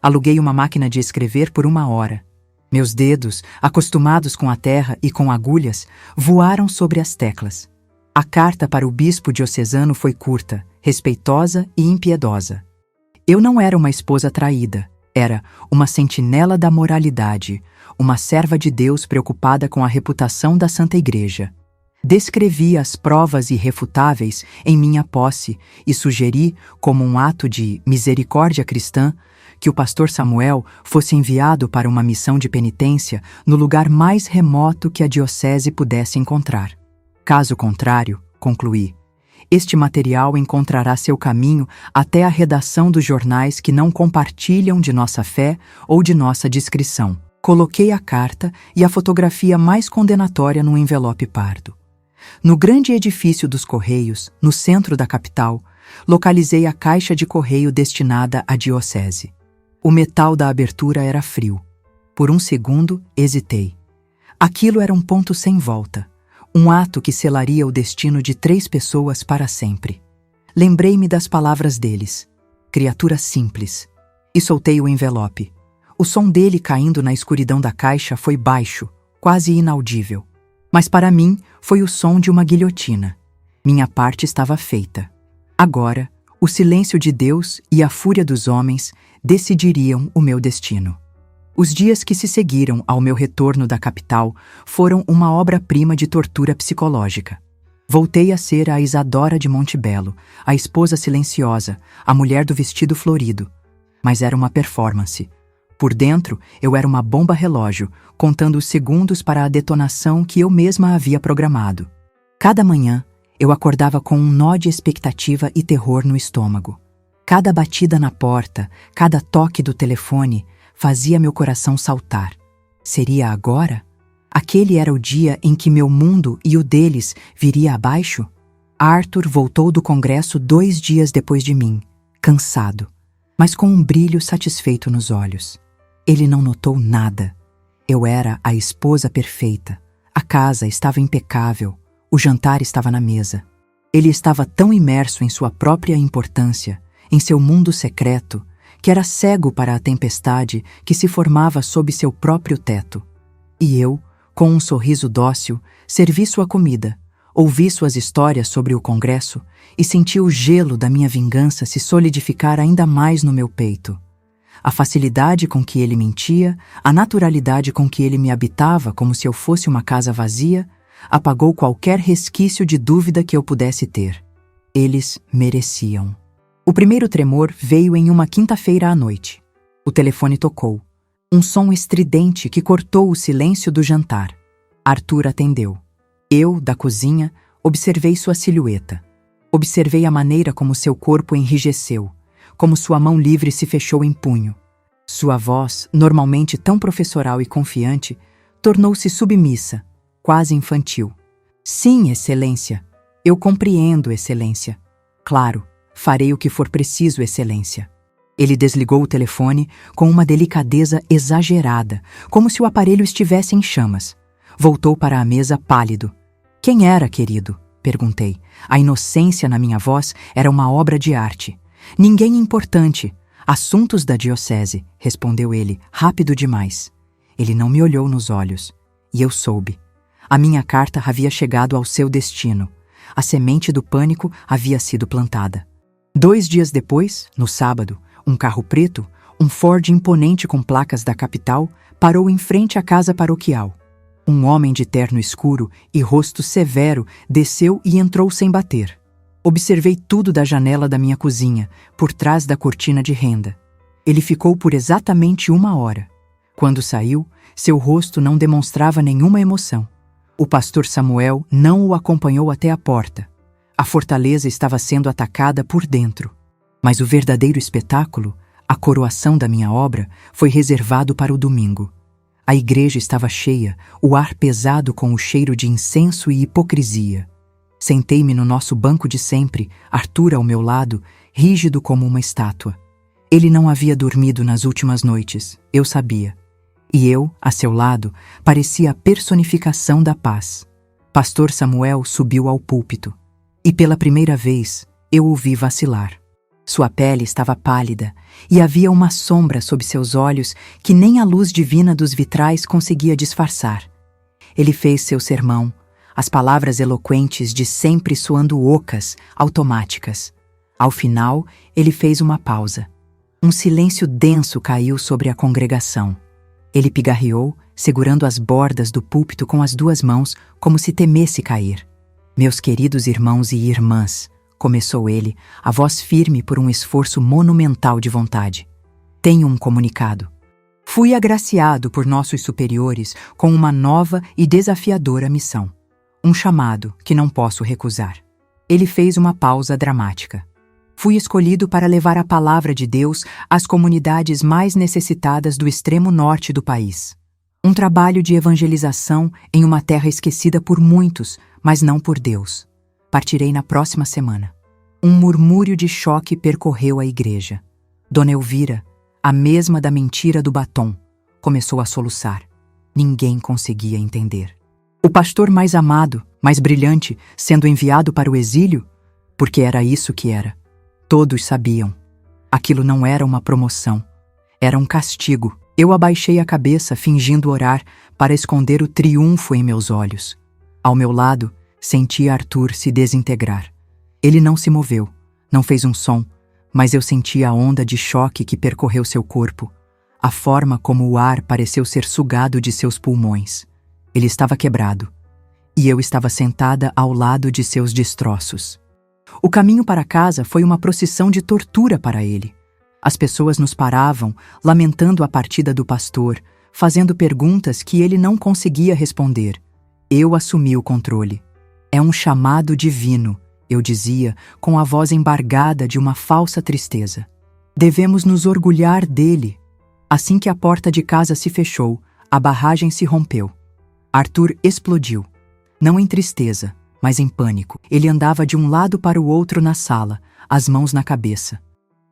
Aluguei uma máquina de escrever por 1 hora. Meus dedos, acostumados com a terra e com agulhas, voaram sobre as teclas. A carta para o bispo diocesano foi curta, respeitosa e impiedosa. Eu não era uma esposa traída, era uma sentinela da moralidade, uma serva de Deus preocupada com a reputação da Santa Igreja. Descrevi as provas irrefutáveis em minha posse e sugeri, como um ato de misericórdia cristã, que o pastor Samuel fosse enviado para uma missão de penitência no lugar mais remoto que a diocese pudesse encontrar. Caso contrário, concluí, este material encontrará seu caminho até a redação dos jornais que não compartilham de nossa fé ou de nossa discrição. Coloquei a carta e a fotografia mais condenatória num envelope pardo. No grande edifício dos Correios, no centro da capital, localizei a caixa de correio destinada à diocese. O metal da abertura era frio. Por um segundo, hesitei. Aquilo era um ponto sem volta, um ato que selaria o destino de 3 pessoas para sempre. Lembrei-me das palavras deles, criatura simples, e soltei o envelope. O som dele caindo na escuridão da caixa foi baixo, quase inaudível. Mas para mim foi o som de uma guilhotina. Minha parte estava feita. Agora, o silêncio de Deus e a fúria dos homens decidiriam o meu destino. Os dias que se seguiram ao meu retorno da capital foram uma obra-prima de tortura psicológica. Voltei a ser a Isadora de Montebello, a esposa silenciosa, a mulher do vestido florido. Mas era uma performance. Por dentro, eu era uma bomba-relógio, contando os segundos para a detonação que eu mesma havia programado. Cada manhã, eu acordava com um nó de expectativa e terror no estômago. Cada batida na porta, cada toque do telefone, fazia meu coração saltar. Seria agora? Aquele era o dia em que meu mundo e o deles viria abaixo? Arthur voltou do congresso 2 dias depois de mim, cansado, mas com um brilho satisfeito nos olhos. Ele não notou nada. Eu era a esposa perfeita. A casa estava impecável. O jantar estava na mesa. Ele estava tão imerso em sua própria importância, em seu mundo secreto, que era cego para a tempestade que se formava sob seu próprio teto. E eu, com um sorriso dócil, servi sua comida, ouvi suas histórias sobre o congresso e senti o gelo da minha vingança se solidificar ainda mais no meu peito. A facilidade com que ele mentia, a naturalidade com que ele me habitava como se eu fosse uma casa vazia, apagou qualquer resquício de dúvida que eu pudesse ter. Eles mereciam. O primeiro tremor veio em uma quinta-feira à noite. O telefone tocou. Um som estridente que cortou o silêncio do jantar. Arthur atendeu. Eu, da cozinha, observei sua silhueta. Observei a maneira como seu corpo enrijeceu, como sua mão livre se fechou em punho. Sua voz, normalmente tão professoral e confiante, tornou-se submissa, quase infantil. Sim, Excelência. Eu compreendo, Excelência. Claro, farei o que for preciso, Excelência. Ele desligou o telefone com uma delicadeza exagerada, como se o aparelho estivesse em chamas. Voltou para a mesa pálido. Quem era, querido? Perguntei. A inocência na minha voz era uma obra de arte. Ninguém importante. Assuntos da diocese, respondeu ele, rápido demais. Ele não me olhou nos olhos. E eu soube. A minha carta havia chegado ao seu destino. A semente do pânico havia sido plantada. 2 dias depois, no sábado, um carro preto, um Ford imponente com placas da capital, parou em frente à casa paroquial. Um homem de terno escuro e rosto severo desceu e entrou sem bater. Observei tudo da janela da minha cozinha, por trás da cortina de renda. Ele ficou por exatamente 1 hora. Quando saiu, seu rosto não demonstrava nenhuma emoção. O pastor Samuel não o acompanhou até a porta. A fortaleza estava sendo atacada por dentro. Mas o verdadeiro espetáculo, a coroação da minha obra, foi reservado para o domingo. A igreja estava cheia, o ar pesado com o cheiro de incenso e hipocrisia. Sentei-me no nosso banco de sempre, Arthur ao meu lado, rígido como uma estátua. Ele não havia dormido nas últimas noites, eu sabia. E eu, a seu lado, parecia a personificação da paz. Pastor Samuel subiu ao púlpito. E pela primeira vez, eu o vi vacilar. Sua pele estava pálida, e havia uma sombra sob seus olhos que nem a luz divina dos vitrais conseguia disfarçar. Ele fez seu sermão, as palavras eloquentes de sempre soando ocas, automáticas. Ao final, ele fez uma pausa. Um silêncio denso caiu sobre a congregação. Ele pigarreou, segurando as bordas do púlpito com as 2 mãos, como se temesse cair. Meus queridos irmãos e irmãs, começou ele, a voz firme por um esforço monumental de vontade. Tenho um comunicado. Fui agraciado por nossos superiores com uma nova e desafiadora missão. Um chamado que não posso recusar. Ele fez uma pausa dramática. Fui escolhido para levar a palavra de Deus às comunidades mais necessitadas do extremo norte do país. Um trabalho de evangelização em uma terra esquecida por muitos, mas não por Deus. Partirei na próxima semana. Um murmúrio de choque percorreu a igreja. Dona Elvira, a mesma da mentira do batom, começou a soluçar. Ninguém conseguia entender. O pastor mais amado, mais brilhante, sendo enviado para o exílio? Porque era isso que era. Todos sabiam. Aquilo não era uma promoção. Era um castigo. Eu abaixei a cabeça, fingindo orar, para esconder o triunfo em meus olhos. Ao meu lado, senti Arthur se desintegrar. Ele não se moveu, não fez um som, mas eu senti a onda de choque que percorreu seu corpo, a forma como o ar pareceu ser sugado de seus pulmões. Ele estava quebrado, e eu estava sentada ao lado de seus destroços. O caminho para casa foi uma procissão de tortura para ele. As pessoas nos paravam, lamentando a partida do pastor, fazendo perguntas que ele não conseguia responder. Eu assumi o controle. É um chamado divino, eu dizia, com a voz embargada de uma falsa tristeza. Devemos nos orgulhar dele. Assim que a porta de casa se fechou, a barragem se rompeu. Arthur explodiu. Não em tristeza, mas em pânico. Ele andava de um lado para o outro na sala, as mãos na cabeça.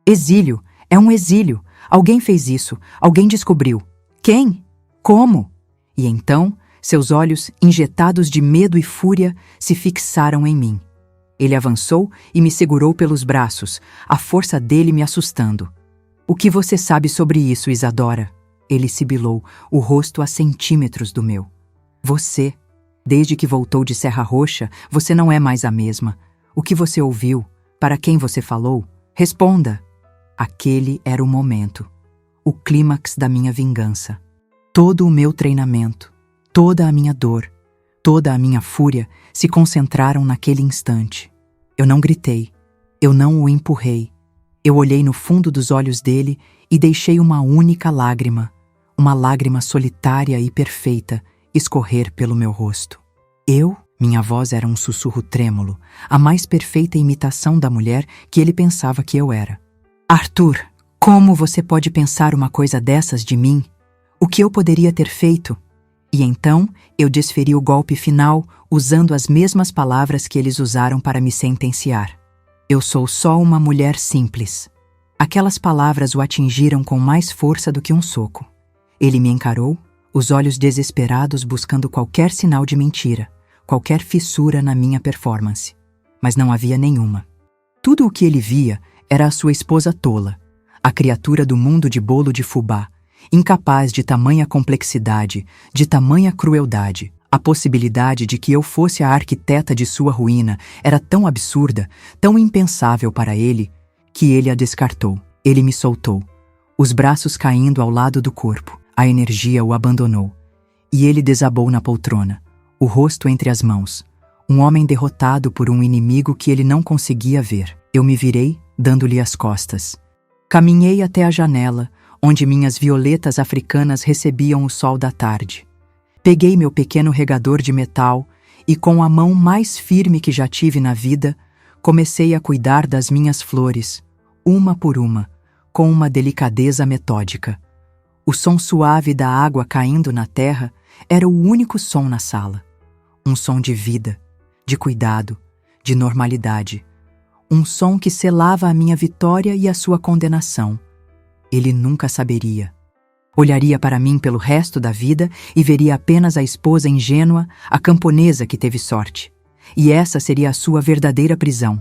Exílio! É um exílio! Alguém fez isso! Alguém descobriu! Quem? Como? E então, seus olhos, injetados de medo e fúria, se fixaram em mim. Ele avançou e me segurou pelos braços, a força dele me assustando. O que você sabe sobre isso, Isadora? Ele sibilou, o rosto a centímetros do meu. Você, desde que voltou de Serra Roxa, você não é mais a mesma. O que você ouviu? Para quem você falou? Responda! Aquele era o momento. O clímax da minha vingança. Todo o meu treinamento, toda a minha dor, toda a minha fúria se concentraram naquele instante. Eu não gritei, eu não o empurrei. Eu olhei no fundo dos olhos dele e deixei uma única lágrima, uma lágrima solitária e perfeita, escorrer pelo meu rosto. Minha voz era um sussurro trêmulo, a mais perfeita imitação da mulher que ele pensava que eu era. Arthur, como você pode pensar uma coisa dessas de mim? O que eu poderia ter feito? E então eu desferi o golpe final, usando as mesmas palavras que eles usaram para me sentenciar. Eu sou só uma mulher simples. Aquelas palavras o atingiram com mais força do que um soco. Ele me encarou, os olhos desesperados buscando qualquer sinal de mentira, qualquer fissura na minha performance. Mas não havia nenhuma. Tudo o que ele via era a sua esposa tola, a criatura do mundo de bolo de fubá, incapaz de tamanha complexidade, de tamanha crueldade. A possibilidade de que eu fosse a arquiteta de sua ruína era tão absurda, tão impensável para ele, que ele a descartou. Ele me soltou, os braços caindo ao lado do corpo. A energia o abandonou, e ele desabou na poltrona, o rosto entre as mãos, um homem derrotado por um inimigo que ele não conseguia ver. Eu me virei, dando-lhe as costas. Caminhei até a janela, onde minhas violetas africanas recebiam o sol da tarde. Peguei meu pequeno regador de metal e, com a mão mais firme que já tive na vida, comecei a cuidar das minhas flores, uma por uma, com uma delicadeza metódica. O som suave da água caindo na terra era o único som na sala. Um som de vida, de cuidado, de normalidade. Um som que selava a minha vitória e a sua condenação. Ele nunca saberia. Olharia para mim pelo resto da vida e veria apenas a esposa ingênua, a camponesa que teve sorte. E essa seria a sua verdadeira prisão.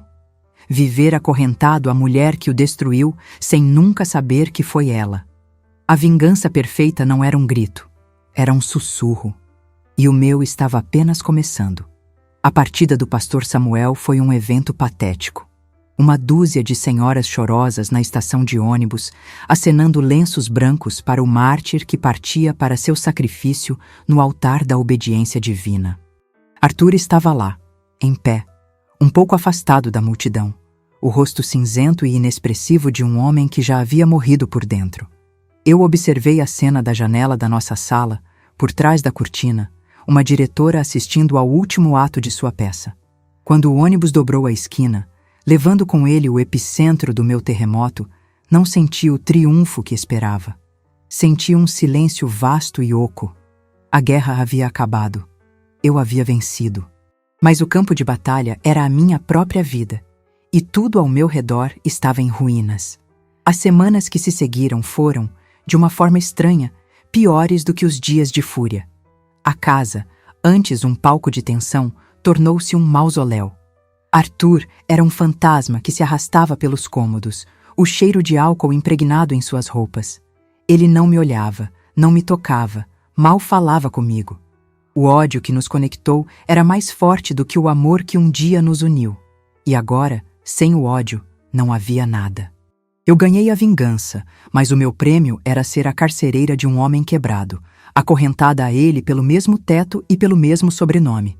Viver acorrentado à mulher que o destruiu sem nunca saber que foi ela. A vingança perfeita não era um grito, era um sussurro. E o meu estava apenas começando. A partida do pastor Samuel foi um evento patético. Uma dúzia de senhoras chorosas na estação de ônibus, acenando lenços brancos para o mártir que partia para seu sacrifício no altar da obediência divina. Arthur estava lá, em pé, um pouco afastado da multidão, o rosto cinzento e inexpressivo de um homem que já havia morrido por dentro. Eu observei a cena da janela da nossa sala, por trás da cortina, uma diretora assistindo ao último ato de sua peça. Quando o ônibus dobrou a esquina, levando com ele o epicentro do meu terremoto, não senti o triunfo que esperava. Senti um silêncio vasto e oco. A guerra havia acabado. Eu havia vencido. Mas o campo de batalha era a minha própria vida, e tudo ao meu redor estava em ruínas. As semanas que se seguiram foram, de uma forma estranha, piores do que os dias de fúria. A casa, antes um palco de tensão, tornou-se um mausoléu. Arthur era um fantasma que se arrastava pelos cômodos, o cheiro de álcool impregnado em suas roupas. Ele não me olhava, não me tocava, mal falava comigo. O ódio que nos conectou era mais forte do que o amor que um dia nos uniu. E agora, sem o ódio, não havia nada. Eu ganhei a vingança, mas o meu prêmio era ser a carcereira de um homem quebrado, acorrentada a ele pelo mesmo teto e pelo mesmo sobrenome.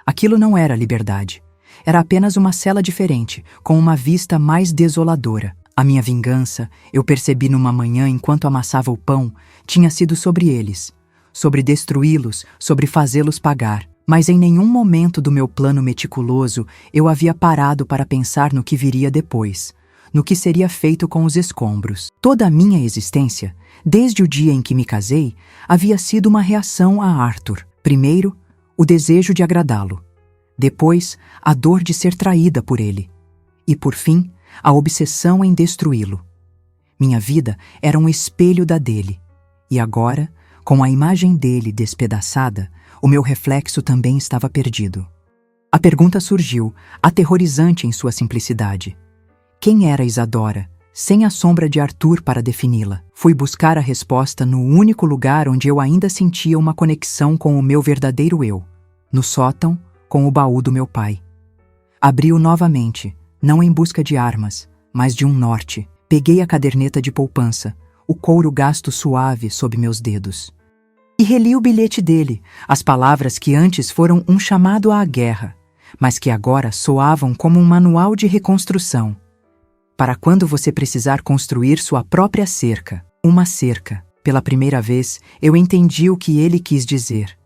Aquilo não era liberdade. Era apenas uma cela diferente, com uma vista mais desoladora. A minha vingança, eu percebi numa manhã enquanto amassava o pão, tinha sido sobre eles. Sobre destruí-los, sobre fazê-los pagar. Mas em nenhum momento do meu plano meticuloso eu havia parado para pensar no que viria depois, no que seria feito com os escombros. Toda a minha existência, desde o dia em que me casei, havia sido uma reação a Arthur. Primeiro, o desejo de agradá-lo. Depois, a dor de ser traída por ele. E, por fim, a obsessão em destruí-lo. Minha vida era um espelho da dele. E agora, com a imagem dele despedaçada, o meu reflexo também estava perdido. A pergunta surgiu, aterrorizante em sua simplicidade. Quem era Isadora, sem a sombra de Arthur para defini-la? Fui buscar a resposta no único lugar onde eu ainda sentia uma conexão com o meu verdadeiro eu, no sótão, com o baú do meu pai. Abri-o novamente, não em busca de armas, mas de um norte. Peguei a caderneta de poupança, o couro gasto suave sob meus dedos. E reli o bilhete dele, as palavras que antes foram um chamado à guerra, mas que agora soavam como um manual de reconstrução. Para quando você precisar construir sua própria cerca, uma cerca. Pela primeira vez, eu entendi o que ele quis dizer.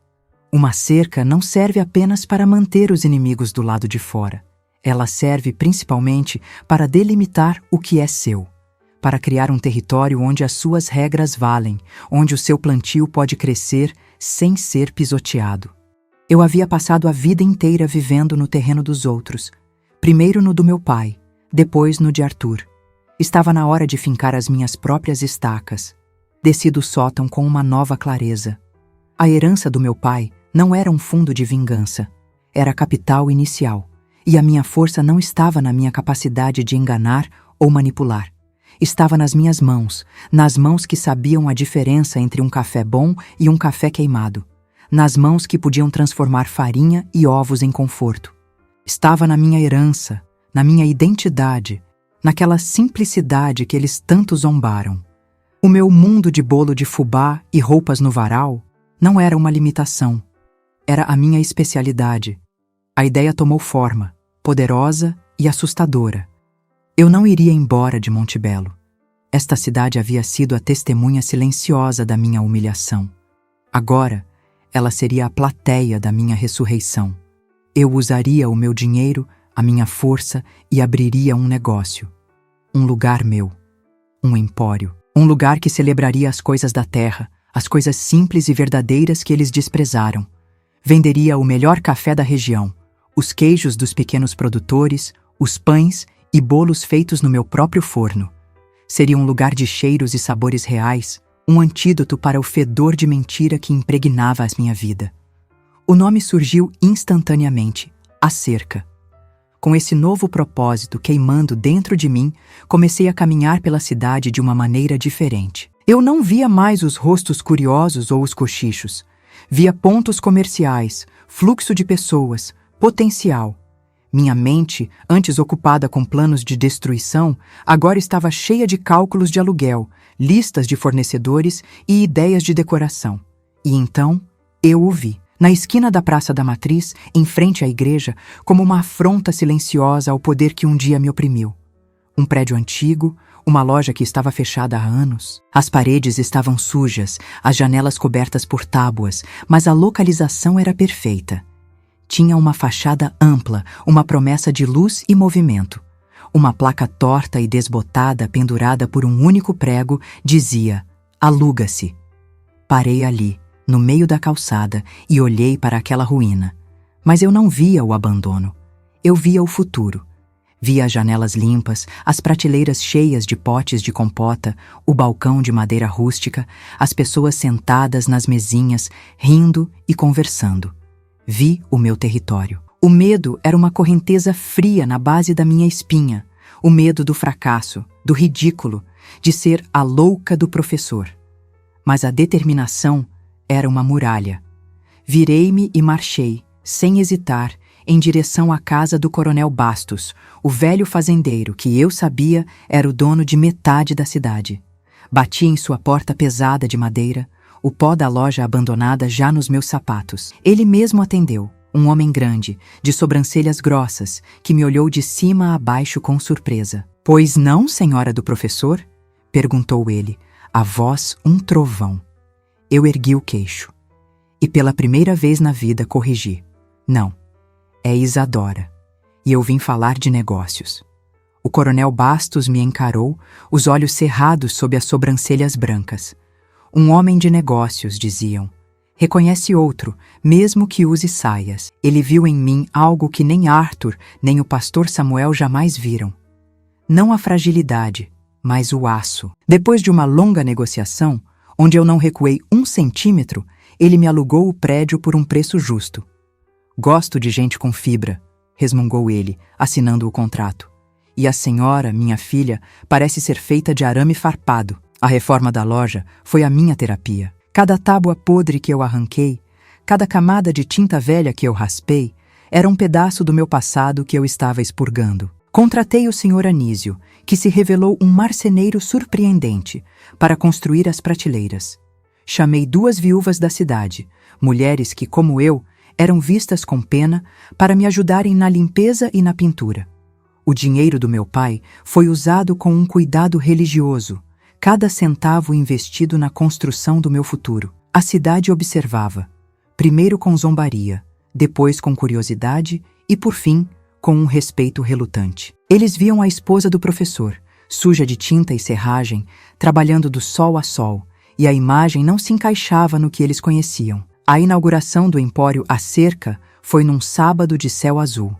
Uma cerca não serve apenas para manter os inimigos do lado de fora. Ela serve principalmente para delimitar o que é seu, para criar um território onde as suas regras valem, onde o seu plantio pode crescer sem ser pisoteado. Eu havia passado a vida inteira vivendo no terreno dos outros, primeiro no do meu pai, depois no de Arthur. Estava na hora de fincar as minhas próprias estacas. Desci do sótão com uma nova clareza. A herança do meu pai não era um fundo de vingança, era capital inicial, e a minha força não estava na minha capacidade de enganar ou manipular. Estava nas minhas mãos, nas mãos que sabiam a diferença entre um café bom e um café queimado, nas mãos que podiam transformar farinha e ovos em conforto. Estava na minha herança, na minha identidade, naquela simplicidade que eles tanto zombaram. O meu mundo de bolo de fubá e roupas no varal não era uma limitação. Era a minha especialidade. A ideia tomou forma, poderosa e assustadora. Eu não iria embora de Montebello. Esta cidade havia sido a testemunha silenciosa da minha humilhação. Agora, ela seria a plateia da minha ressurreição. Eu usaria o meu dinheiro, a minha força e abriria um negócio. Um lugar meu. Um empório. Um lugar que celebraria as coisas da terra, as coisas simples e verdadeiras que eles desprezaram. Venderia o melhor café da região, os queijos dos pequenos produtores, os pães e bolos feitos no meu próprio forno. Seria um lugar de cheiros e sabores reais, um antídoto para o fedor de mentira que impregnava a minha vida. O nome surgiu instantaneamente, A Cerca. Com esse novo propósito queimando dentro de mim, comecei a caminhar pela cidade de uma maneira diferente. Eu não via mais os rostos curiosos ou os cochichos. Via pontos comerciais, fluxo de pessoas, potencial. Minha mente, antes ocupada com planos de destruição, agora estava cheia de cálculos de aluguel, listas de fornecedores e ideias de decoração. E então, eu o vi, na esquina da Praça da Matriz, em frente à igreja, como uma afronta silenciosa ao poder que um dia me oprimiu. Um prédio antigo, uma loja que estava fechada há anos. As paredes estavam sujas, as janelas cobertas por tábuas, mas a localização era perfeita. Tinha uma fachada ampla, uma promessa de luz e movimento. Uma placa torta e desbotada pendurada por um único prego dizia: aluga-se. Parei ali, no meio da calçada, e olhei para aquela ruína. Mas eu não via o abandono. Eu via o futuro. Via as janelas limpas, as prateleiras cheias de potes de compota, o balcão de madeira rústica, as pessoas sentadas nas mesinhas, rindo e conversando. Vi o meu território. O medo era uma correnteza fria na base da minha espinha. O medo do fracasso, do ridículo, de ser a louca do professor. Mas a determinação era uma muralha. Virei-me e marchei, sem hesitar, em direção à casa do Coronel Bastos, o velho fazendeiro que eu sabia era o dono de metade da cidade. Bati em sua porta pesada de madeira, o pó da loja abandonada já nos meus sapatos. Ele mesmo atendeu, um homem grande, de sobrancelhas grossas, que me olhou de cima a baixo com surpresa. "Pois não, senhora do professor?" perguntou ele, a voz um trovão. Eu ergui o queixo. E pela primeira vez na vida corrigi. "Não, é Isadora. E eu vim falar de negócios." O Coronel Bastos me encarou, os olhos cerrados sob as sobrancelhas brancas. "Um homem de negócios", diziam. "Reconhece outro, mesmo que use saias." Ele viu em mim algo que nem Arthur, nem o pastor Samuel jamais viram. Não a fragilidade, mas o aço. Depois de uma longa negociação, onde eu não recuei 1 centímetro, ele me alugou o prédio por um preço justo. "Gosto de gente com fibra", resmungou ele, assinando o contrato. "E a senhora, minha filha, parece ser feita de arame farpado." A reforma da loja foi a minha terapia. Cada tábua podre que eu arranquei, cada camada de tinta velha que eu raspei, era um pedaço do meu passado que eu estava expurgando. Contratei o Sr. Anísio, que se revelou um marceneiro surpreendente, para construir as prateleiras. Chamei 2 viúvas da cidade, mulheres que, como eu, eram vistas com pena, para me ajudarem na limpeza e na pintura. O dinheiro do meu pai foi usado com um cuidado religioso, cada centavo investido na construção do meu futuro. A cidade observava, primeiro com zombaria, depois com curiosidade e, por fim, com um respeito relutante. Eles viam a esposa do professor, suja de tinta e serragem, trabalhando do sol a sol, e a imagem não se encaixava no que eles conheciam. A inauguração do empório A Cerca foi num sábado de céu azul.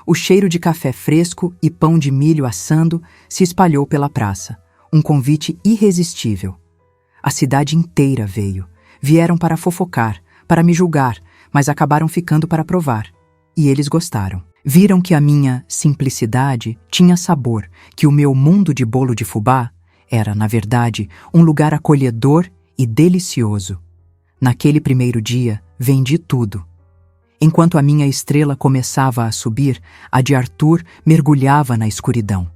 O cheiro de café fresco e pão de milho assando se espalhou pela praça, um convite irresistível. A cidade inteira veio. Vieram para fofocar, para me julgar, mas acabaram ficando para provar. E eles gostaram. Viram que a minha simplicidade tinha sabor, que o meu mundo de bolo de fubá era, na verdade, um lugar acolhedor e delicioso. Naquele primeiro dia, vendi tudo. Enquanto a minha estrela começava a subir, a de Arthur mergulhava na escuridão.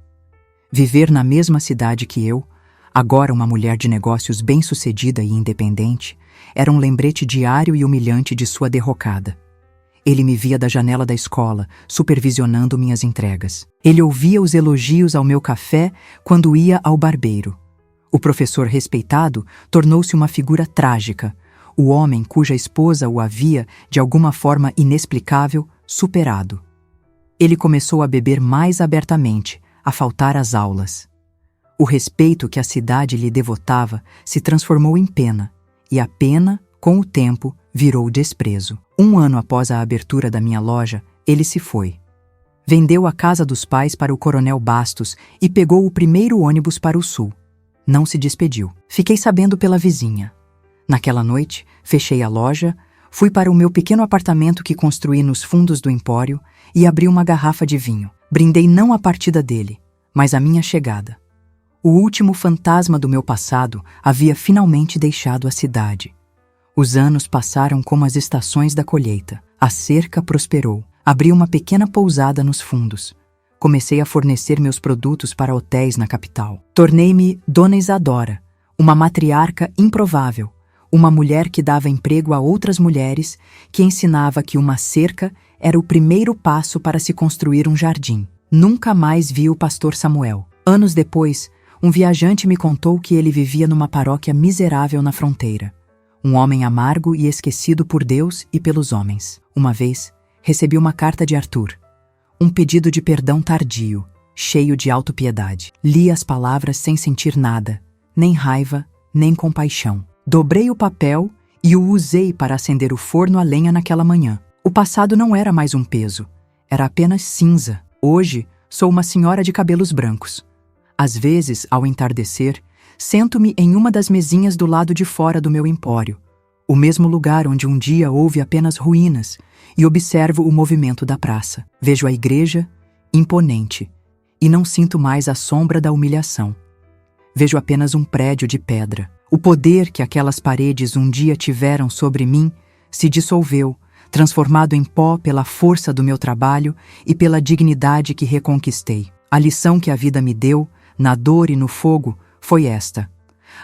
Viver na mesma cidade que eu, agora uma mulher de negócios bem-sucedida e independente, era um lembrete diário e humilhante de sua derrocada. Ele me via da janela da escola, supervisionando minhas entregas. Ele ouvia os elogios ao meu café quando ia ao barbeiro. O professor respeitado tornou-se uma figura trágica, o homem cuja esposa o havia, de alguma forma inexplicável, superado. Ele começou a beber mais abertamente, a faltar às aulas. O respeito que a cidade lhe devotava se transformou em pena, e a pena, com o tempo, virou desprezo. 1 ano após a abertura da minha loja, ele se foi. Vendeu a casa dos pais para o Coronel Bastos e pegou o primeiro ônibus para o sul. Não se despediu. Fiquei sabendo pela vizinha. Naquela noite, fechei a loja, fui para o meu pequeno apartamento que construí nos fundos do empório e abri uma garrafa de vinho. Brindei não a partida dele, mas a minha chegada. O último fantasma do meu passado havia finalmente deixado a cidade. Os anos passaram como as estações da colheita. A cerca prosperou. Abri uma pequena pousada nos fundos. Comecei a fornecer meus produtos para hotéis na capital. Tornei-me Dona Isadora, uma matriarca improvável, uma mulher que dava emprego a outras mulheres, que ensinava que uma cerca era o primeiro passo para se construir um jardim. Nunca mais vi o pastor Samuel. Anos depois, um viajante me contou que ele vivia numa paróquia miserável na fronteira. Um homem amargo e esquecido por Deus e pelos homens. Uma vez, recebi uma carta de Arthur. Um pedido de perdão tardio, cheio de autopiedade. Li as palavras sem sentir nada, nem raiva, nem compaixão. Dobrei o papel e o usei para acender o forno a lenha naquela manhã. O passado não era mais um peso, era apenas cinza. Hoje, sou uma senhora de cabelos brancos. Às vezes, ao entardecer, sento-me em uma das mesinhas do lado de fora do meu empório, o mesmo lugar onde um dia houve apenas ruínas, e observo o movimento da praça. Vejo a igreja, imponente, e não sinto mais a sombra da humilhação. Vejo apenas um prédio de pedra. O poder que aquelas paredes um dia tiveram sobre mim se dissolveu, transformado em pó pela força do meu trabalho e pela dignidade que reconquistei. A lição que a vida me deu, na dor e no fogo, foi esta: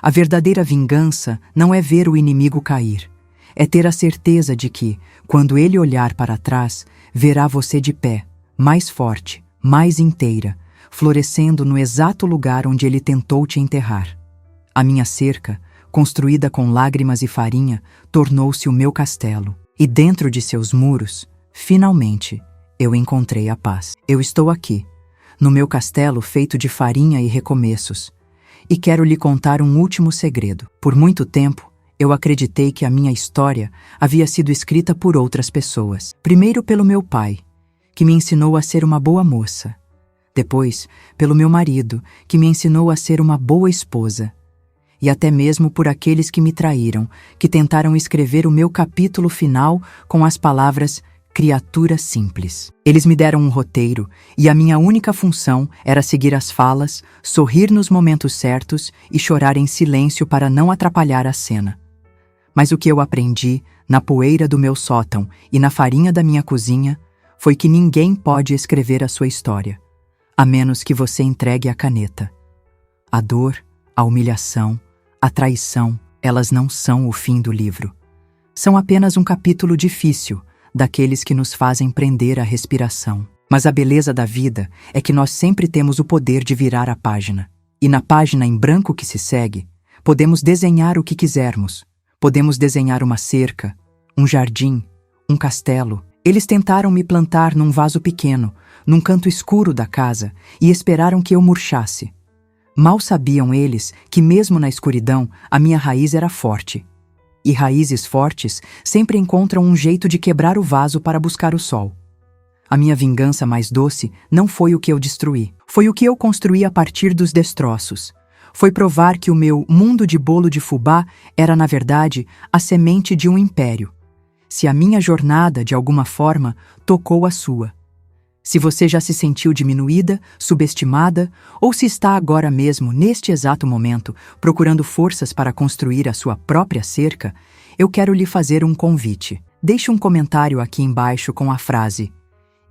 a verdadeira vingança não é ver o inimigo cair, é ter a certeza de que, quando ele olhar para trás, verá você de pé, mais forte, mais inteira, florescendo no exato lugar onde ele tentou te enterrar. A minha cerca, construída com lágrimas e farinha, tornou-se o meu castelo, e dentro de seus muros, finalmente, eu encontrei a paz. Eu estou aqui, no meu castelo feito de farinha e recomeços, e quero lhe contar um último segredo. Por muito tempo, eu acreditei que a minha história havia sido escrita por outras pessoas. Primeiro pelo meu pai, que me ensinou a ser uma boa moça. Depois, pelo meu marido, que me ensinou a ser uma boa esposa. E até mesmo por aqueles que me traíram, que tentaram escrever o meu capítulo final com as palavras criatura simples. Eles me deram um roteiro, e a minha única função era seguir as falas, sorrir nos momentos certos e chorar em silêncio para não atrapalhar a cena. Mas o que eu aprendi, na poeira do meu sótão e na farinha da minha cozinha, foi que ninguém pode escrever a sua história, a menos que você entregue a caneta. A dor, a humilhação, a traição, elas não são o fim do livro. São apenas um capítulo difícil, daqueles que nos fazem prender a respiração. Mas a beleza da vida é que nós sempre temos o poder de virar a página. E na página em branco que se segue, podemos desenhar o que quisermos. Podemos desenhar uma cerca, um jardim, um castelo. Eles tentaram me plantar num vaso pequeno, num canto escuro da casa, e esperaram que eu murchasse. Mal sabiam eles que mesmo na escuridão a minha raiz era forte. E raízes fortes sempre encontram um jeito de quebrar o vaso para buscar o sol. A minha vingança mais doce não foi o que eu destruí. Foi o que eu construí a partir dos destroços. Foi provar que o meu mundo de bolo de fubá era, na verdade, a semente de um império. Se a minha jornada, de alguma forma, tocou a sua. Se você já se sentiu diminuída, subestimada, ou se está agora mesmo, neste exato momento, procurando forças para construir a sua própria cerca, eu quero lhe fazer um convite. Deixe um comentário aqui embaixo com a frase: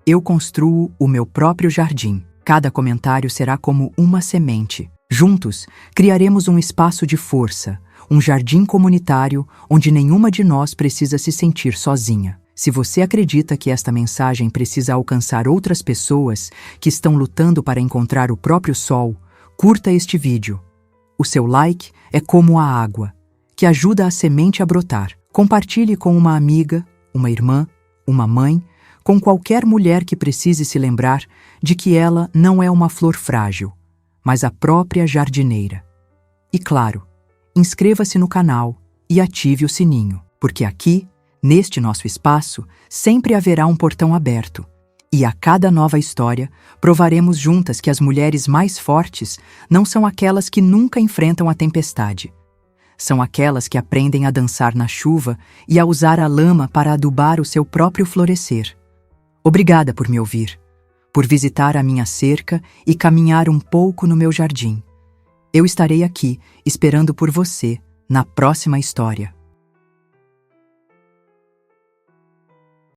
"Eu construo o meu próprio jardim". Cada comentário será como uma semente. Juntos, criaremos um espaço de força, um jardim comunitário onde nenhuma de nós precisa se sentir sozinha. Se você acredita que esta mensagem precisa alcançar outras pessoas que estão lutando para encontrar o próprio sol, curta este vídeo. O seu like é como a água, que ajuda a semente a brotar. Compartilhe com uma amiga, uma irmã, uma mãe, com qualquer mulher que precise se lembrar de que ela não é uma flor frágil, mas a própria jardineira. E claro, inscreva-se no canal e ative o sininho, porque aqui, neste nosso espaço, sempre haverá um portão aberto. E a cada nova história, provaremos juntas que as mulheres mais fortes não são aquelas que nunca enfrentam a tempestade. São aquelas que aprendem a dançar na chuva e a usar a lama para adubar o seu próprio florescer. Obrigada por me ouvir, por visitar a minha cerca e caminhar um pouco no meu jardim. Eu estarei aqui, esperando por você, na próxima história.